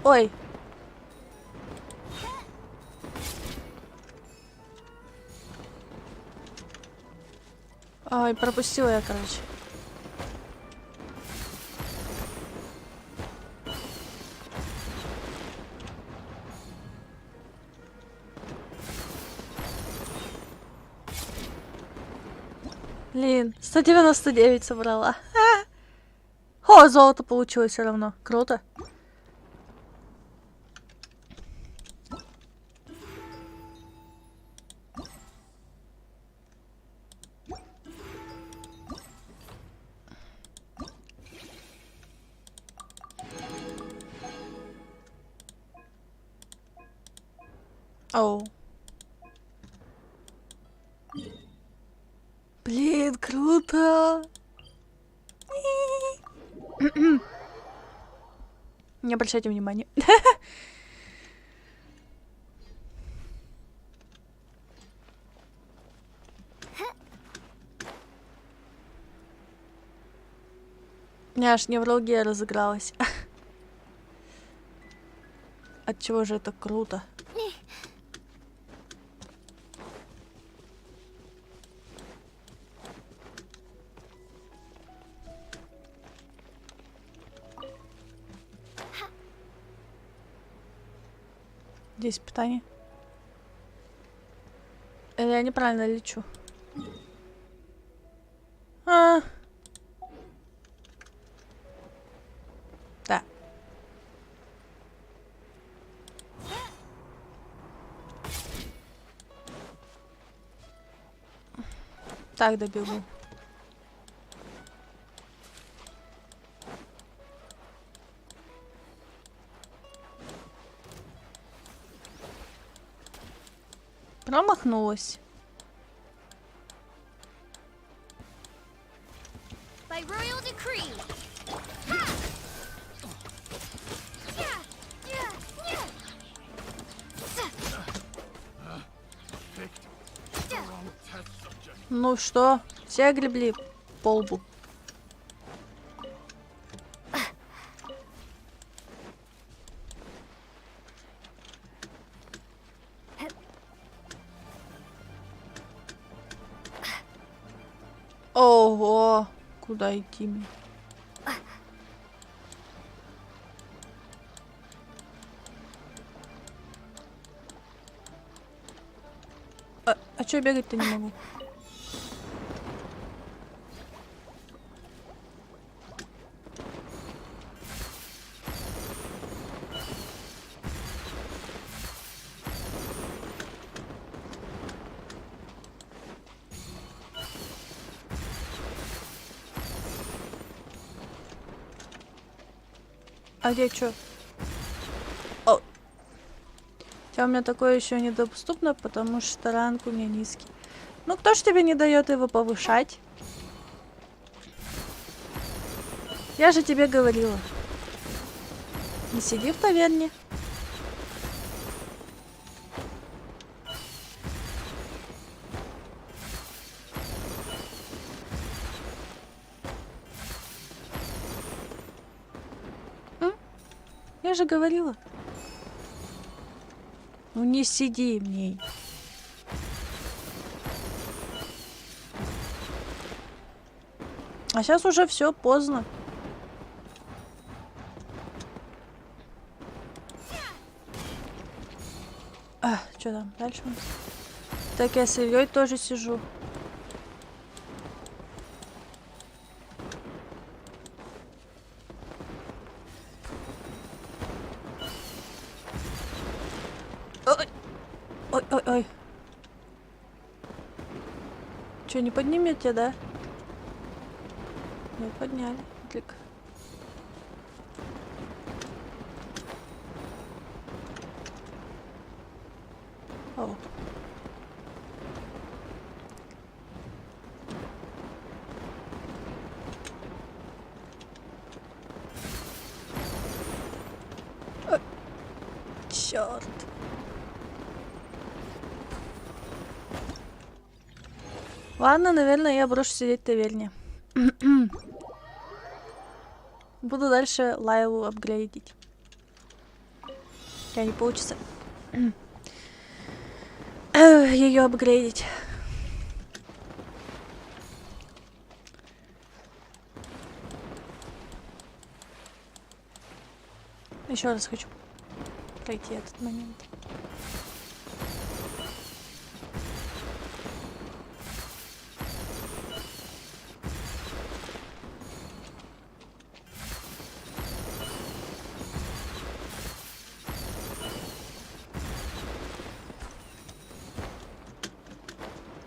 Speaker 1: Ой. Ой, пропустила я, короче. Блин, 199 собрала. О, золото получилось все равно. Круто. Оу. Блин, круто. Не обращайте внимания. У меня аж невралгия разыгралась. Отчего же это круто? Здесь питание. Или я неправильно лечу? Да. Так, добегу. Промахнулась.
Speaker 4: By royal decree.
Speaker 1: Ну что, все огребли по лбу. Ого, куда идти мне? А чё бегать-то не могу? А где чё? О! Хотя у меня такое еще недоступно, потому что ранг у меня низкий. Ну кто ж тебе не дает его повышать? Я же тебе говорила. Не сиди в таверне. Я же говорила. Ну не сиди в ней. А сейчас уже все поздно. Что там дальше у нас? Так, я с Ильей тоже сижу. Ой. Че, не поднимете, да? Не подняли. Отлик. О. Черт. Ладно, наверное, я брошу сидеть в таверне. Буду дальше Лайлу апгрейдить. Я не получится ее апгрейдить. Еще раз хочу пройти этот момент.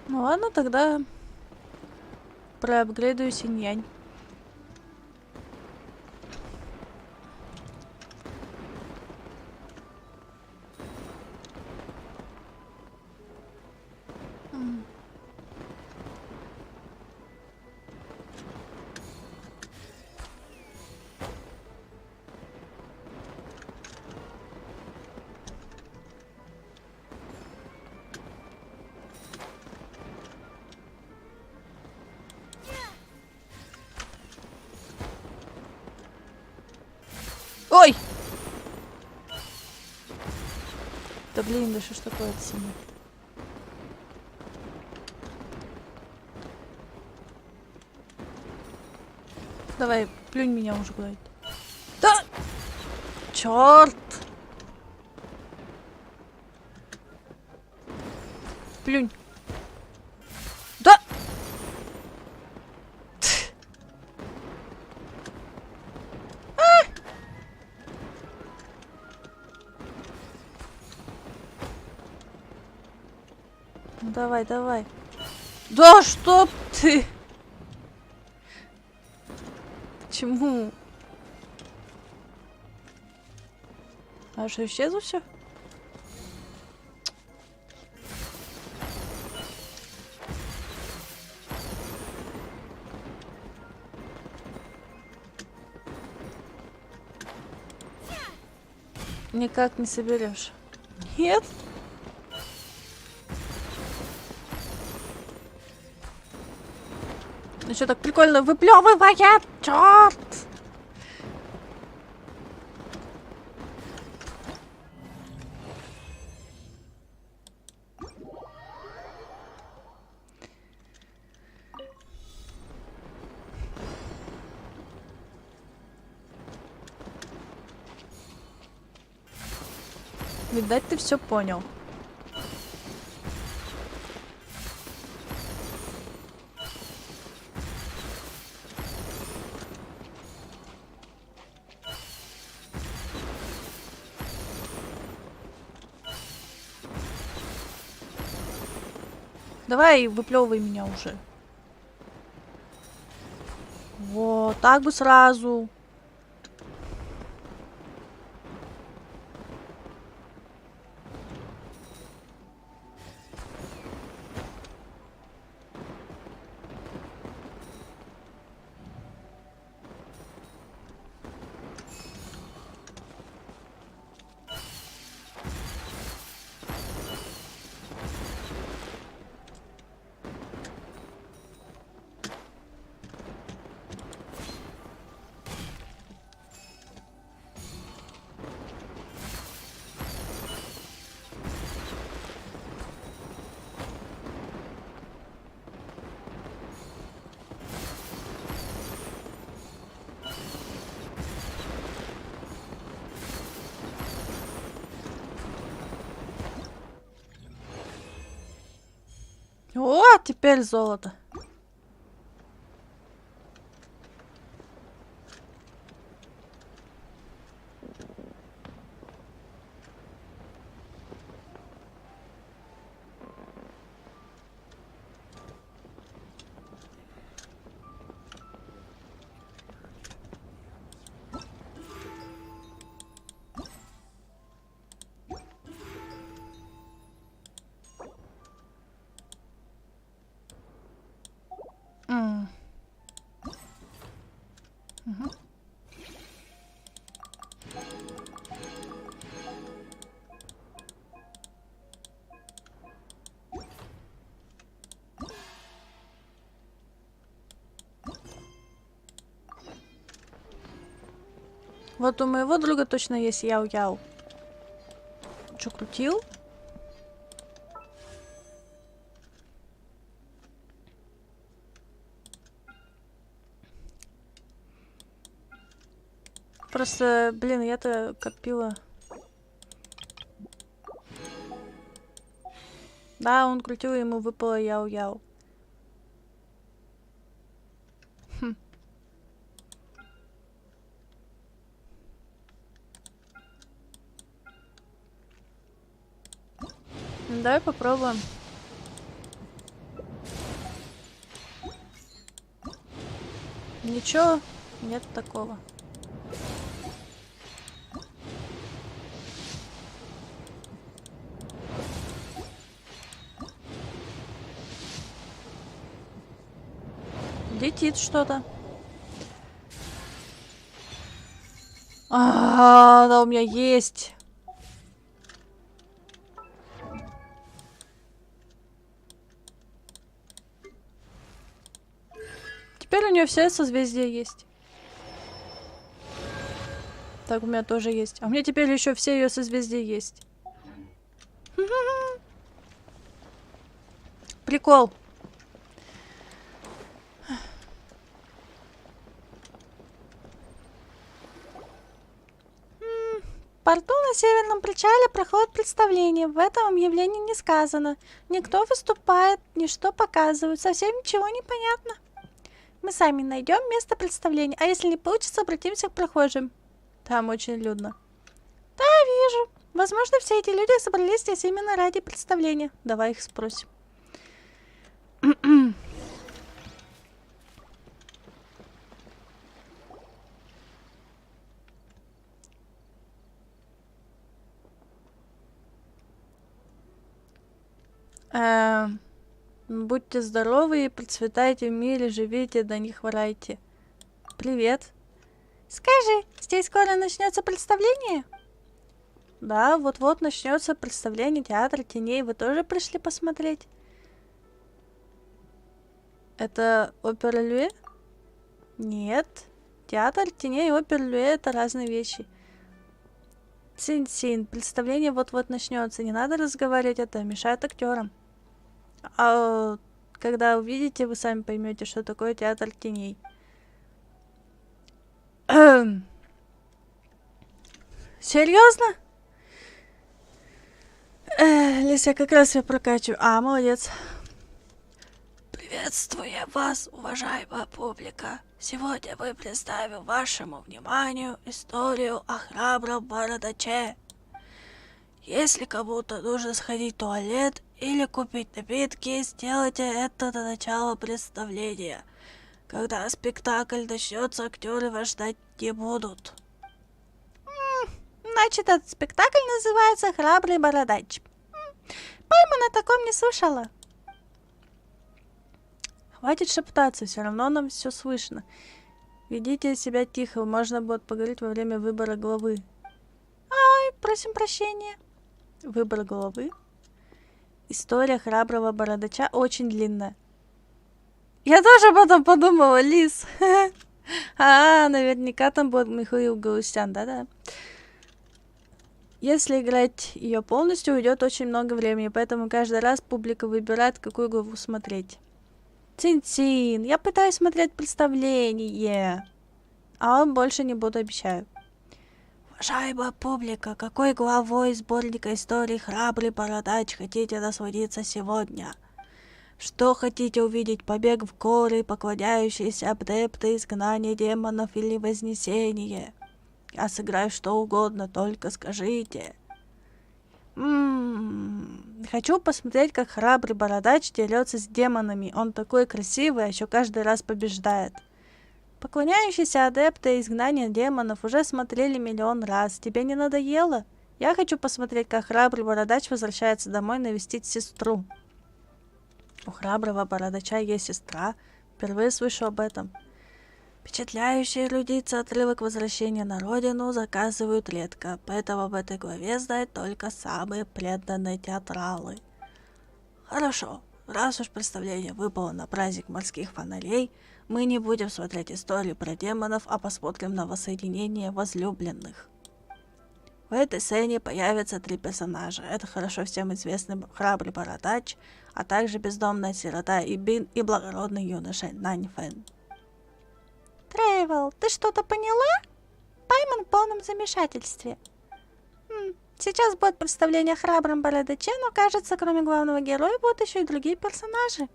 Speaker 1: Ну ладно, тогда проапгрейдую Синьянь. Ой! Да блин, да что ж такое-то со мной? Давай, плюнь меня уже куда-нибудь. Да! Чёрт! Плюнь. Да! Ну давай, давай. Да чтоб ты! Почему? А что, исчезло все? Никак не соберешь. Нет? Ну что так прикольно выплевывает? Черт! Видать, ты все понял. Давай, выплевывай меня уже. Вот, так бы сразу. О, теперь золото. Угу. Вот у моего друга точно есть яу-яу. Чё, крутил? Просто, блин, я-то копила. Да, он крутил, и ему выпало яу-яу. Хм. Давай попробуем. Ничего, нет такого. Летит что-то. Да, у меня есть. Теперь у нее все созвездия есть. Так, у меня тоже есть. А у меня теперь еще все ее созвездия есть. Прикол. В порту на Северном причале проходит представление. В этом объявлении не сказано. Никто выступает, ничто показывают. Совсем ничего не понятно. Мы сами найдем место представления. А если не получится, обратимся к прохожим. Там очень людно. Да, вижу. Возможно, все эти люди собрались здесь именно ради представления. Давай их спросим. Будьте здоровы и процветайте в мире, живите, да не хворайте. Привет. Скажи, здесь скоро начнется представление? Да, вот-вот начнется представление театра теней. Вы тоже пришли посмотреть? Это опера Люэ? Нет. Театр теней и опера Люэ — это разные вещи. Цин-цин, представление вот-вот начнется. Не надо разговаривать, это мешает актерам. А когда увидите, вы сами поймете, что такое театр теней. Серьезно? Лис, я как раз ее прокачиваю. Молодец. Приветствую вас, уважаемая публика. Сегодня мы представим вашему вниманию историю о храбром бородаче. Если кому-то нужно сходить в туалет или купить напитки, сделайте это до начала представления. Когда спектакль начнется, актеры вас ждать не будут. Значит, этот спектакль называется «Храбрый бородач». Пойма на таком не слышала. Хватит шептаться, все равно нам все слышно. Ведите себя тихо, можно будет поговорить во время выбора главы. Ай, просим прощения. Выбор главы. История храброго бородача очень длинная. Я тоже об этом подумала, Лис. Наверняка там будет Михаил Галустян, да-да. Если играть ее полностью, уйдет очень много времени, поэтому каждый раз публика выбирает, какую главу смотреть. Цин-цин, я пытаюсь смотреть представление. Больше не буду, обещаю. Уважаемая публика, какой главой сборника истории «Храбрый бородач» хотите насладиться сегодня? Что хотите увидеть? Побег в горы, поклоняющиеся адепты, изгнание демонов или вознесение? Я сыграю что угодно, только скажите. Хочу посмотреть, как храбрый бородач дерется с демонами. Он такой красивый, а еще каждый раз побеждает. Поклоняющиеся адепты изгнания демонов уже смотрели миллион раз. Тебе не надоело? Я хочу посмотреть, как храбрый бородач возвращается домой навестить сестру. У храброго бородача есть сестра. Впервые слышу об этом. Впечатляющие эрудиция отрывок возвращения на родину заказывают редко, поэтому в этой главе знают только самые преданные театралы. Хорошо, раз уж представление выпало на праздник морских фонарей, мы не будем смотреть историю про демонов, а посмотрим на воссоединение возлюбленных. В этой сцене появятся 3 персонажа. Это хорошо всем известный храбрый бородач, а также бездомная сирота Ибин и благородный юноша Наньфэн.
Speaker 7: Трейвел, ты что-то поняла? Пайман в полном замешательстве. Сейчас будет представление о храбром бородаче, но кажется, кроме главного героя будут еще и другие персонажи.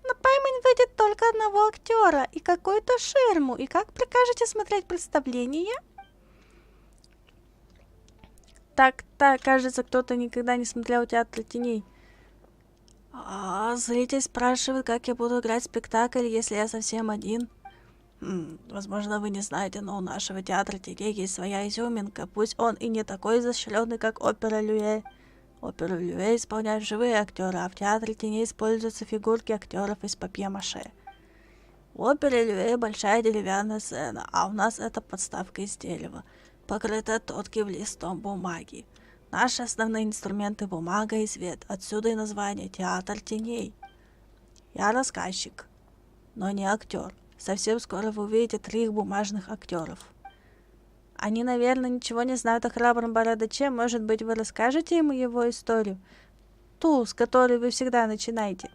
Speaker 7: Но Пайман видит только одного актера и какую-то ширму. И как прикажете смотреть представление?
Speaker 1: Так, кажется, кто-то никогда не смотрел театр теней. Зритель спрашивает, как я буду играть спектакль, если я совсем один. Возможно, вы не знаете, но у нашего театра теней есть своя изюминка. Пусть он и не такой изощренный, как опера Люэ. Оперу Люэ исполняют живые актеры, а в театре теней используются фигурки актеров из папье-маше. В опере Люэ большая деревянная сцена, а у нас это подставка из дерева, покрытая тонким листом бумаги. Наши основные инструменты — бумага и свет, отсюда и название «Театр теней». Я рассказчик, но не актер. Совсем скоро вы увидите 3 бумажных актеров. Они, наверное, ничего не знают о храбром бородаче. Может быть, вы расскажете ему его историю? Ту, с которой вы всегда начинаете.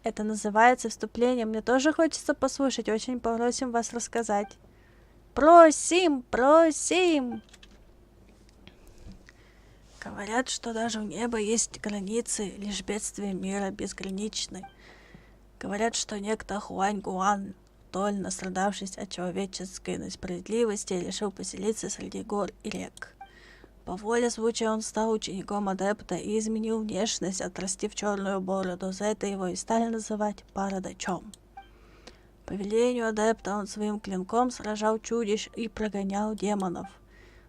Speaker 1: Это называется вступлением. Мне тоже хочется послушать. Очень просим вас рассказать. Просим! Говорят, что даже у неба есть границы, лишь бедствия мира безграничны. Говорят, что некто Хуань Гуан, вдоль настрадавшись от человеческой несправедливости, решил поселиться среди гор и рек. По воле случая он стал учеником адепта и изменил внешность, отрастив черную бороду. За это его и стали называть бородачом. По велению адепта он своим клинком сражал чудищ и прогонял демонов.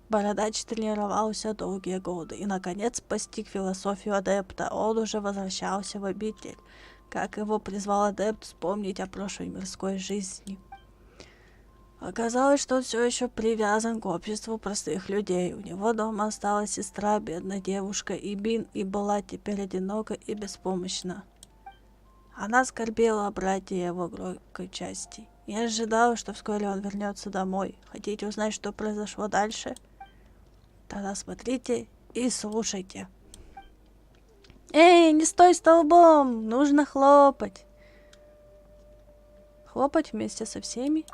Speaker 1: Бородач тренировался долгие годы и, наконец, постиг философию адепта. Он уже возвращался в обитель, как его призвал адепт вспомнить о прошлой мирской жизни. Оказалось, что он все еще привязан к обществу простых людей. У него дома осталась сестра, бедная девушка Ибин, и была теперь одинока и беспомощна. Она скорбела о брате и его горькой части. Я ожидала, что вскоре он вернется домой. Хотите узнать, что произошло дальше? Тогда смотрите и слушайте. Эй, не стой столбом! Нужно хлопать. Хлопать вместе со всеми.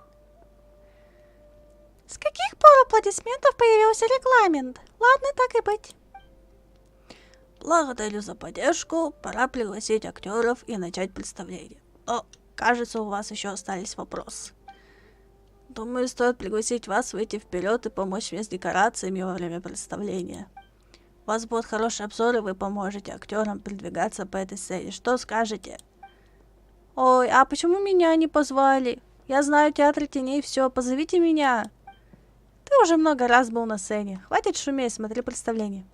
Speaker 7: С каких пор у аплодисментов появился регламент? Ладно, так и быть.
Speaker 1: Благодарю за поддержку. Пора пригласить актеров и начать представление. Но, кажется, у вас еще остались вопросы. Думаю, стоит пригласить вас выйти вперед и помочь мне с декорациями во время представления. У вас будут хорошие обзоры, вы поможете актерам передвигаться по этой сцене. Что скажете? Ой, а почему меня не позвали? Я знаю театр теней, все, позовите меня. Ты уже много раз был на сцене. Хватит шуметь, смотри представление.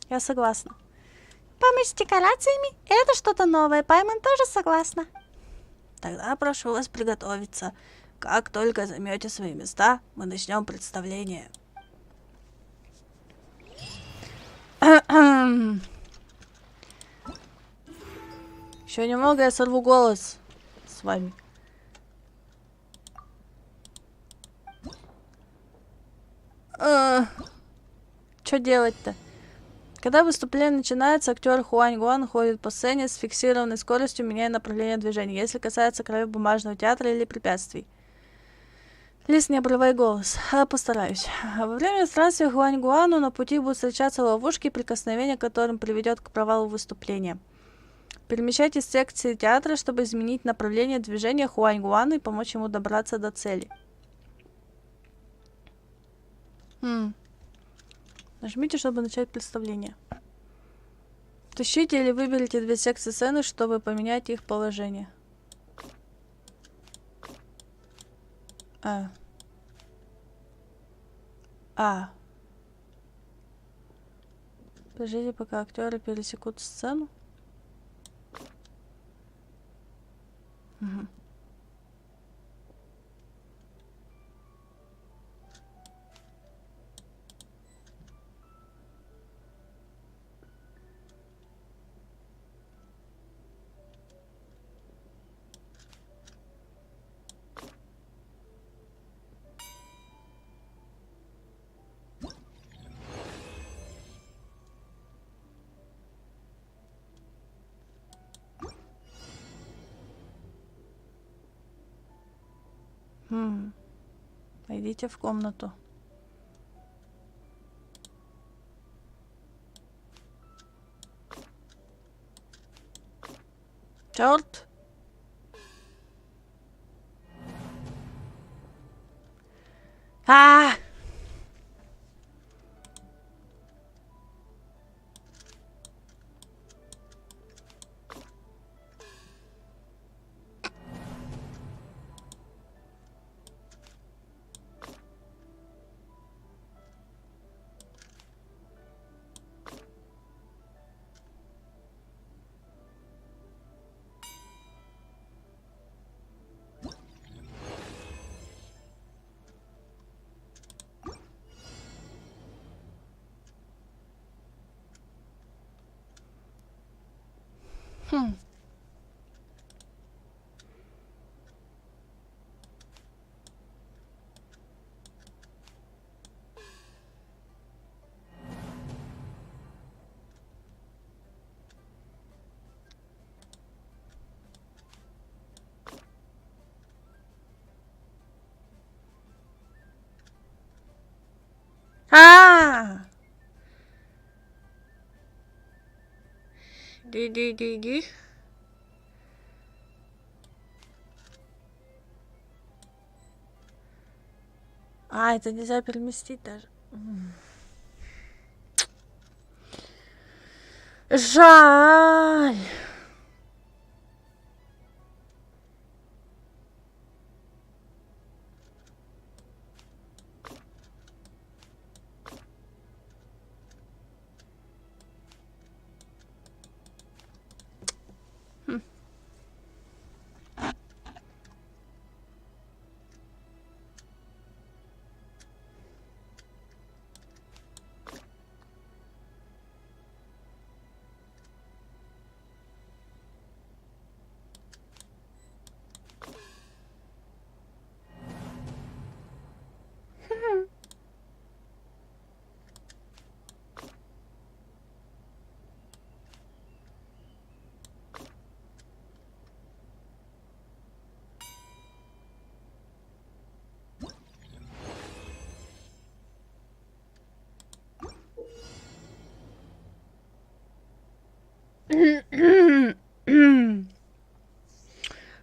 Speaker 1: Я согласна.
Speaker 7: Помощь с декорациями? Это что-то новое. Пайман тоже согласна.
Speaker 1: Тогда прошу вас приготовиться. Как только займете свои места, мы начнем представление. Еще немного, я сорву голос с вами. Что делать-то? Когда выступление начинается, актер Хуань Гуан ходит по сцене с фиксированной скоростью, меняя направление движения, если касается краев бумажного театра или препятствий. Лиз, не обрывай голос. Постараюсь. Во время странствия Хуань Гуану на пути будут встречаться ловушки, прикосновения к которым приведет к провалу выступления. Перемещайтесь в секции театра, чтобы изменить направление движения Хуаньгуану и помочь ему добраться до цели. Нажмите, чтобы начать представление. Тащите или выберите 2 секции сцены, чтобы поменять их положение. Подождите, пока актеры пересекут сцену. Угу. Пойдите в комнату. Черт! Ди. Это нельзя переместить даже. Жаль.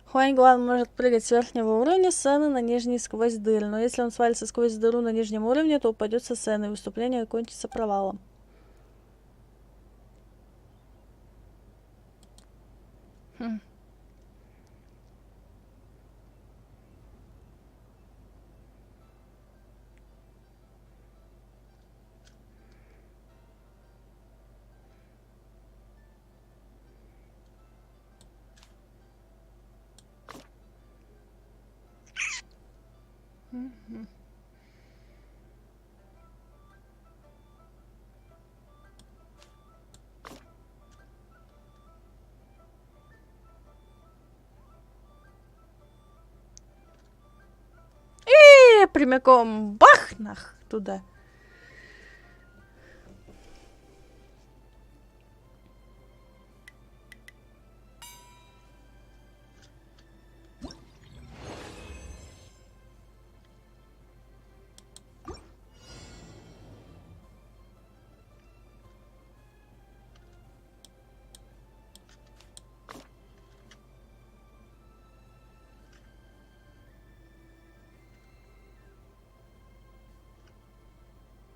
Speaker 1: Хуаньгуан может прыгать с верхнего уровня сцены на нижний сквозь дыры, но если он свалится сквозь дыру на нижнем уровне, то упадет со сцены, и выступление окончится провалом. И прямиком бахнах туда.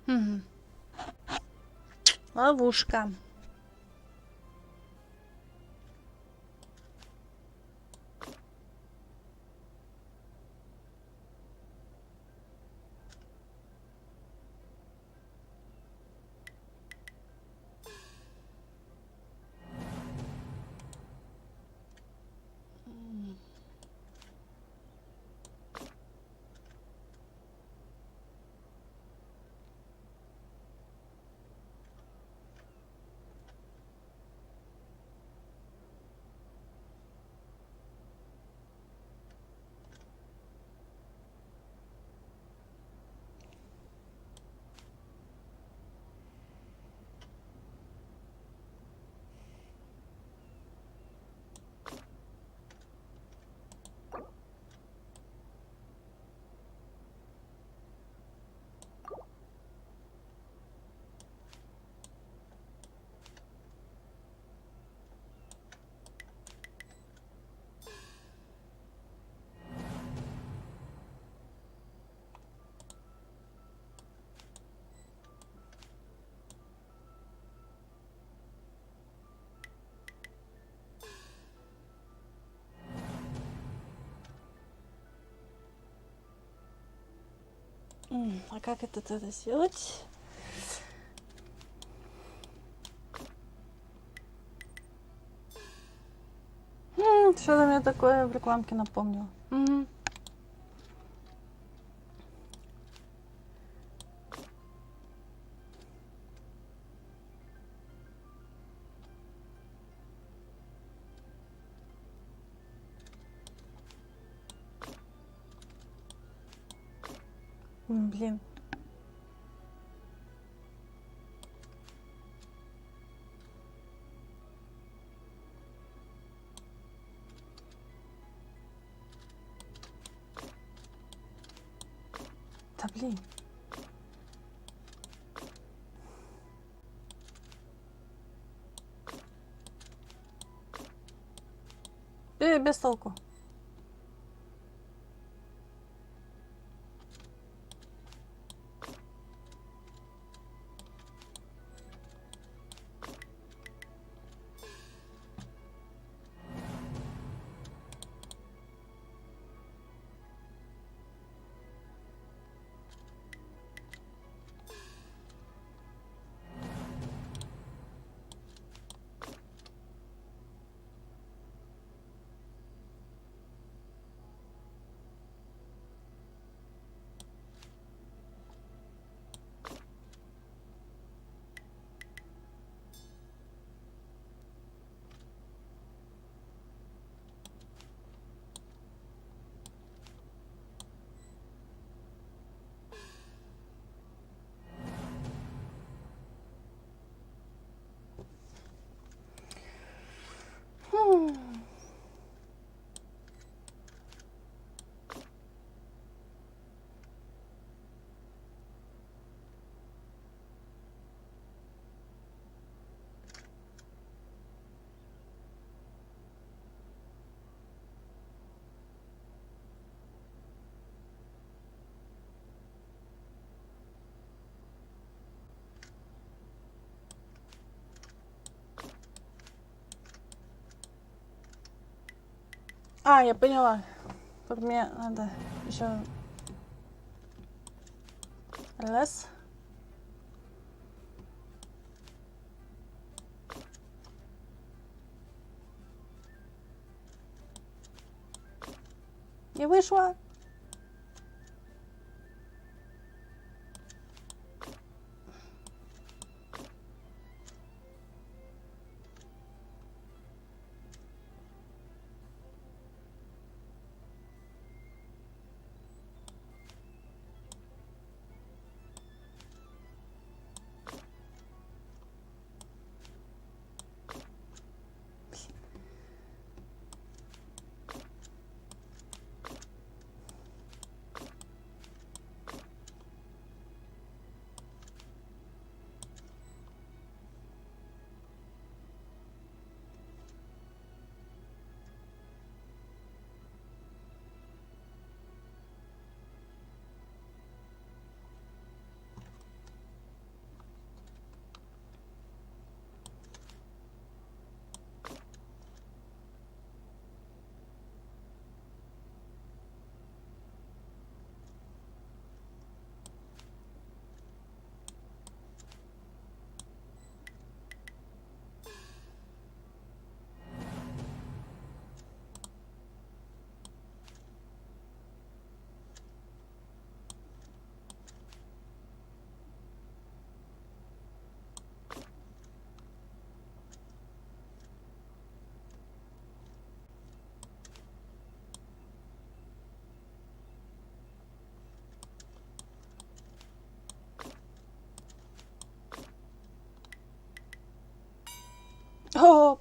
Speaker 1: Угу. Ловушка. А как это тогда сделать? Что-то мне такое в рекламке напомнило. Угу. Блин. Да блин. Без толку. А, я поняла. Тут мне надо еще раз. Не вышла.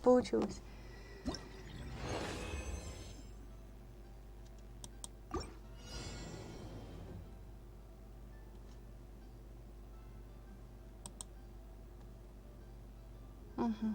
Speaker 1: получилось. Угу.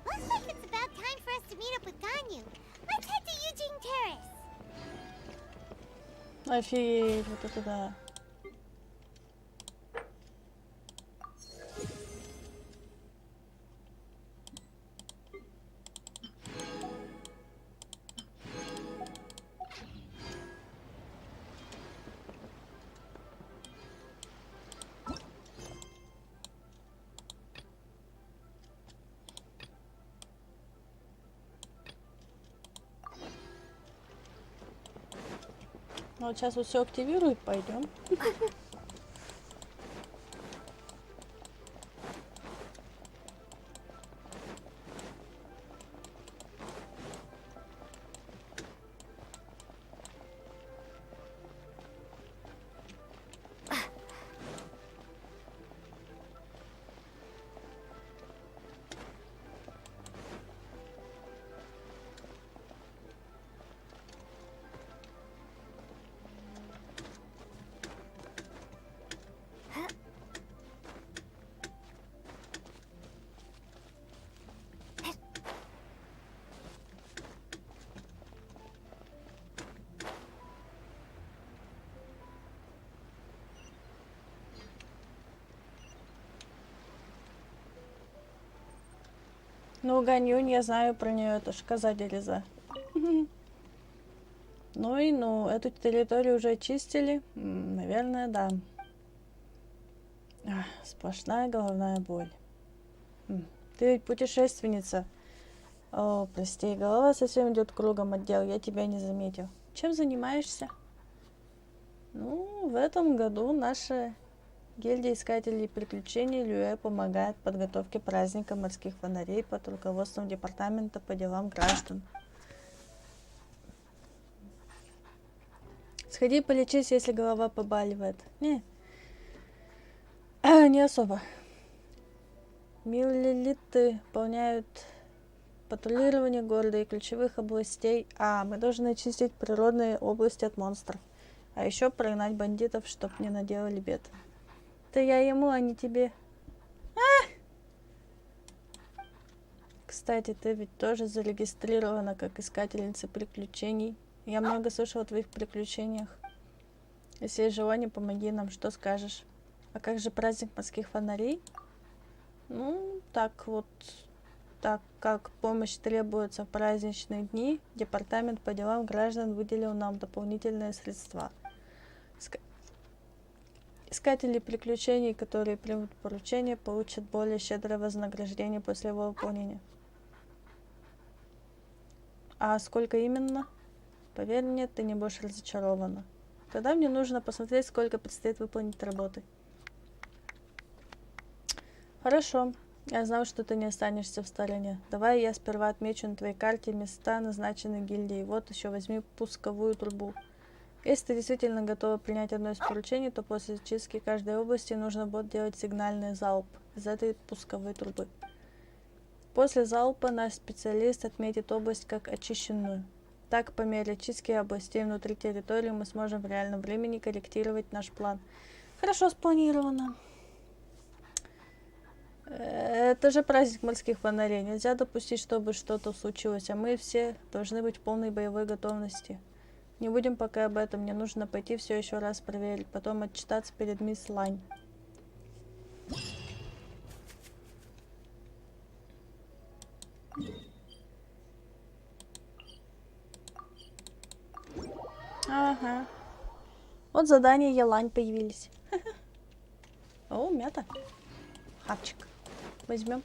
Speaker 4: Looks like it's about time for us to meet up with Ganyu. Let's head to Eugene Terrace.
Speaker 1: Офигеть, вот это да. Ну, вот сейчас вот все активирует, пойдем. Ну, Ганюнь, я знаю про нее, это ж коза дереза. Ну и ну, эту территорию уже очистили? Наверное, да. Сплошная головная боль. Ты ведь путешественница. О, прости, голова совсем идет кругом отдел, я тебя не заметил. Чем занимаешься? Ну, в этом году наша гильдия искателей приключений Люэ помогает в подготовке праздника морских фонарей под руководством департамента по делам граждан. Сходи полечись, если голова побаливает. Не особо. Миллилиты выполняют патрулирование города и ключевых областей. А, мы должны очистить природные области от монстров. А еще прогнать бандитов, чтоб не наделали бед. Это я ему, а не тебе. Кстати, ты ведь тоже зарегистрирована как искательница приключений. Я много слышала о твоих приключениях. Если есть желание, помоги нам. Что скажешь? А как же праздник морских фонарей? Ну, так вот. Так как помощь требуется в праздничные дни, Департамент по делам граждан выделил нам дополнительные средства. Искатели приключений, которые примут поручение, получат более щедрое вознаграждение после его выполнения. А сколько именно? Поверь мне, ты не будешь разочарована. Тогда мне нужно посмотреть, сколько предстоит выполнить работы. Хорошо. Я знал, что ты не останешься в стороне. Давай я сперва отмечу на твоей карте места, назначенные гильдией. Вот еще возьми пусковую трубу. Если ты действительно готова принять одно из поручений, то после чистки каждой области нужно будет делать сигнальный залп из этой пусковой трубы. После залпа наш специалист отметит область как очищенную. Так, по мере чистки областей внутри территории мы сможем в реальном времени корректировать наш план. Хорошо спланировано. Это же праздник морских фонарей. Нельзя допустить, чтобы что-то случилось, а мы все должны быть в полной боевой готовности. Не будем пока об этом. Мне нужно пойти все еще раз проверить, потом отчитаться перед мисс Лань. Ага. Вот задания Елань появились. О, мята. Хавчик. Возьмем.